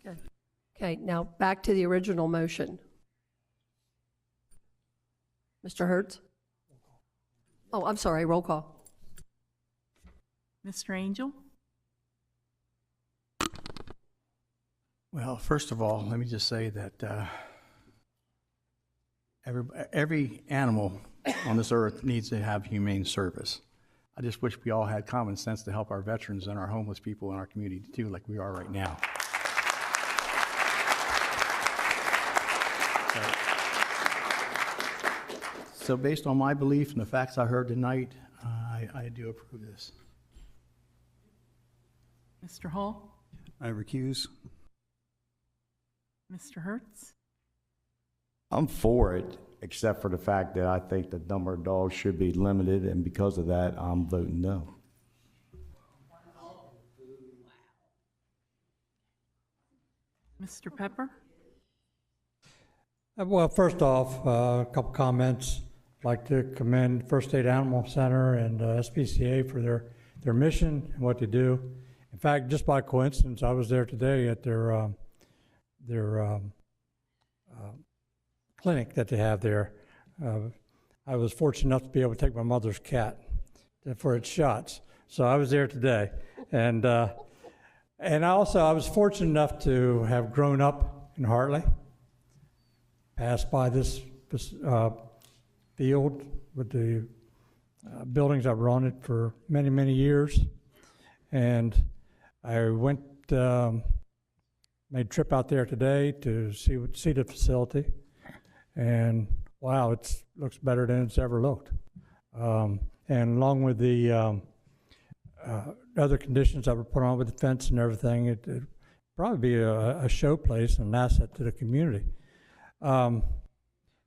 Okay. Okay, now back to the original motion. Mr. Hertz? Oh, I'm sorry, roll call. Mr. Angel? Well, first of all, let me just say that every animal on this earth needs to have humane service. I just wish we all had common sense to help our veterans and our homeless people in our community too, like we are right now. So based on my belief and the facts I heard tonight, I do approve this. Mr. Hall? I recuse. Mr. Hertz? I'm for it, except for the fact that I think the number of dogs should be limited, and because of that, I'm voting no. Mr. Pepper? Well, first off, a couple comments. I'd like to commend First State Animal Center and SPCA for their mission and what they do. In fact, just by coincidence, I was there today at their clinic that they have there. I was fortunate enough to be able to take my mother's cat for its shots, so I was there today. And I was fortunate enough to have grown up in Hartley, passed by this field with the buildings that were on it for many, many years. And I went, made a trip out there today to see the facility. And wow, it looks better than it's ever looked. And along with the other conditions that were put on with the fence and everything, it'd probably be a show place and an asset to the community.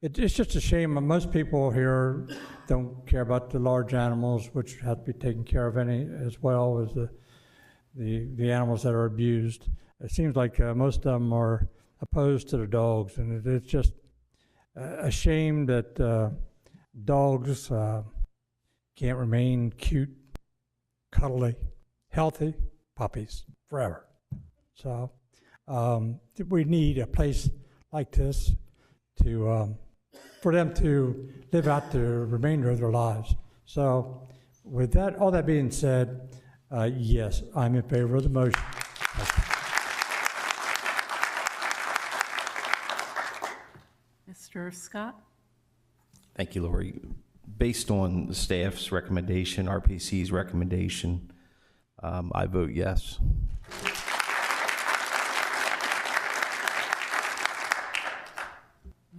It's just a shame. Most people here don't care about the large animals, which have to be taken care of as well as the animals that are abused. It seems like most of them are opposed to the dogs, and it's just a shame that dogs can't remain cute, cuddly, healthy puppies forever. So we need a place like this to for them to live out the remainder of their lives. So with that, all that being said, yes, I'm in favor of the motion. Mr. Scott? Thank you, Lori. Based on the staff's recommendation, RPC's recommendation, I vote yes.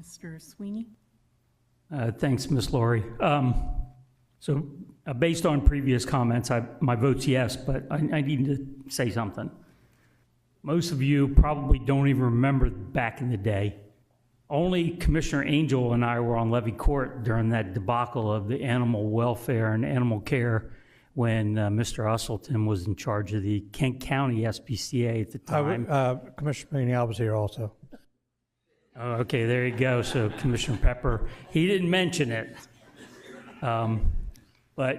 Mr. Sweeney? Thanks, Ms. Laurie. Based on previous comments, my vote's yes, but I need to say something. Most of you probably don't even remember back in the day. Only Commissioner Angel and I were on Levy Court during that debacle of the animal welfare and animal care when Mr. Usselton was in charge of the Kent County SPCA at the time. Commissioner Meany, I was here also. Oh, okay, there you go. So Commissioner Pepper, he didn't mention it. But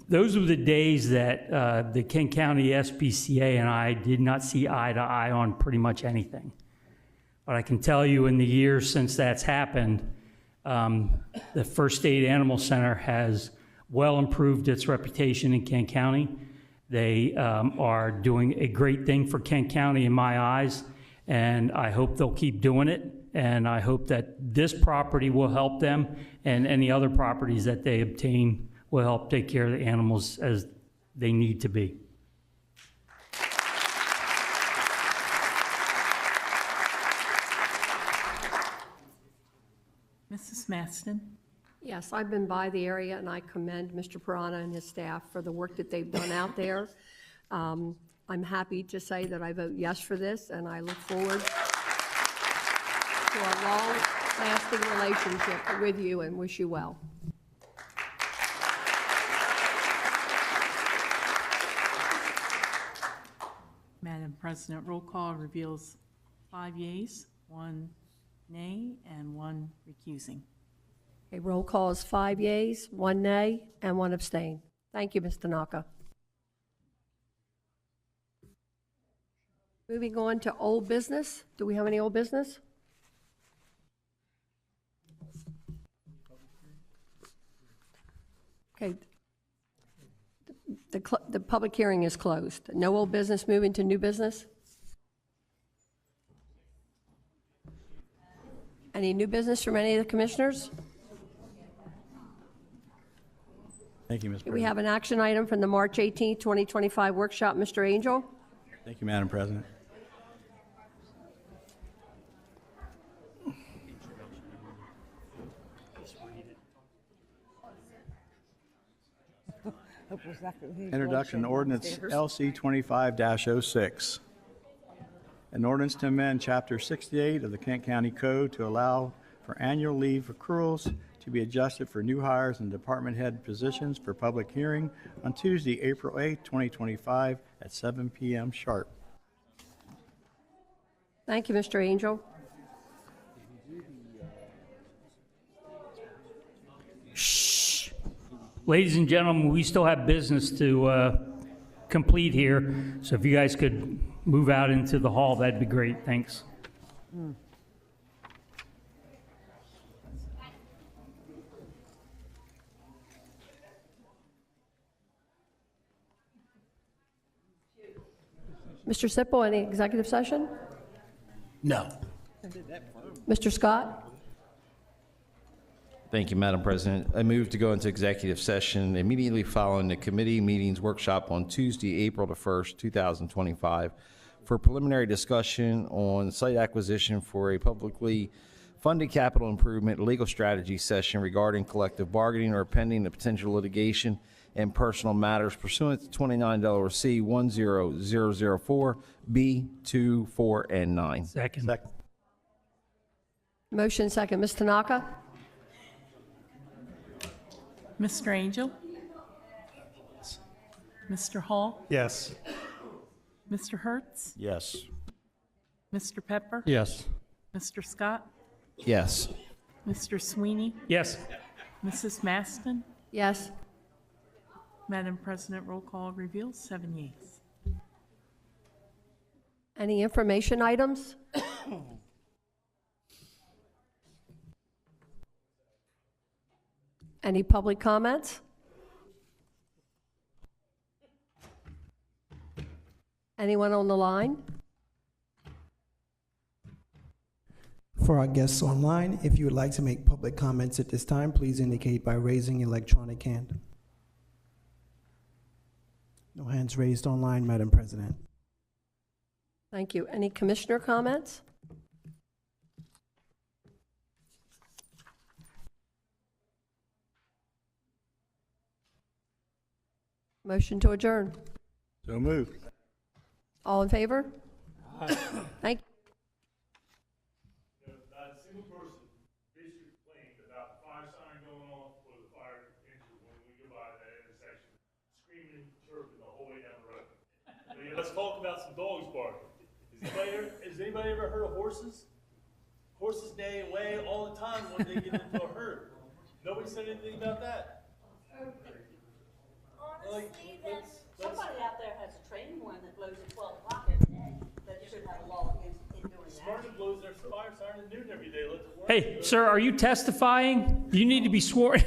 those were the days that the Kent County SPCA and I did not see eye to eye on pretty much anything. But I can tell you in the years since that's happened, the First State Animal Center has well improved its reputation in Kent County. They are doing a great thing for Kent County in my eyes, and I hope they'll keep doing it. And I hope that this property will help them, and any other properties that they obtain will help take care of the animals as they need to be. Mrs. Maston? Yes, I've been by the area, and I commend Mr. Piranha and his staff for the work that they've done out there. I'm happy to say that I vote yes for this, and I look forward to a long-lasting relationship with you and wish you well. Madam President, roll call reveals 5 yeas, 1 nay, and 1 recusing. A roll call is 5 yeas, 1 nay, and 1 abstain. Thank you, Ms. Tanaka. Moving on to old business. Do we have any old business? Okay. The public hearing is closed. No old business. Moving to new business. Any new business from any of the commissioners? Thank you, Ms. Do we President. have an action item from the March 18, 2025 workshop? Mr. Angel? Thank you, Madam President. Introduction ordinance LC 25-06. An ordinance to amend Chapter 68 of the Kent County Code to allow for annual leave accruals to be adjusted for new hires and department head positions for public hearing on Tuesday, April 8, 2025 at 7 p.m. sharp. Thank you, Mr. Angel. Shh. Ladies and gentlemen, we still have business to complete here, so if you guys could move out into the hall, that'd be great. Thanks. Mr. Sipple, any executive session? No. Mr. Scott? Thank you, Madam President. I move to go into executive session immediately following the committee meetings workshop on Tuesday, April the 1st, 2025, for preliminary discussion on site acquisition for a publicly funded capital improvement legal strategy session regarding collective bargaining or pending the potential litigation and personal matters pursuant to 29 Delaware C 10004 B 2, 4, and 9. Second. Motion second. Ms. Tanaka? Mr. Angel? Mr. Hall? Yes. Mr. Hertz? Yes. Mr. Pepper? Yes. Mr. Scott? Yes. Mr. Sweeney? Yes. Mrs. Maston? Yes. Madam President, roll call reveals 7 yeas. Any information items? Any public comments? Anyone on the line? For our guests online, if you would like to make public comments at this time, please indicate by raising your electronic hand. No hands raised online, Madam President. Thank you. Any commissioner comments? Motion to adjourn. So moved. All in favor? Thank you. Not a single person basically complained about the fire siren going off or the fire engine when we go by that intersection, screaming and chirping the whole way down the road. Let's talk about some dogs barking. Has anybody ever heard of horses? Horses neigh away all the time when they get into a herd. Nobody said anything about that. Honestly, somebody out there has a training one that blows at 12 o'clock every day, that should have a law in doing that. Smyrna blows their fire siren at noon every day. Hey, sir, are you testifying? You need to be sworn.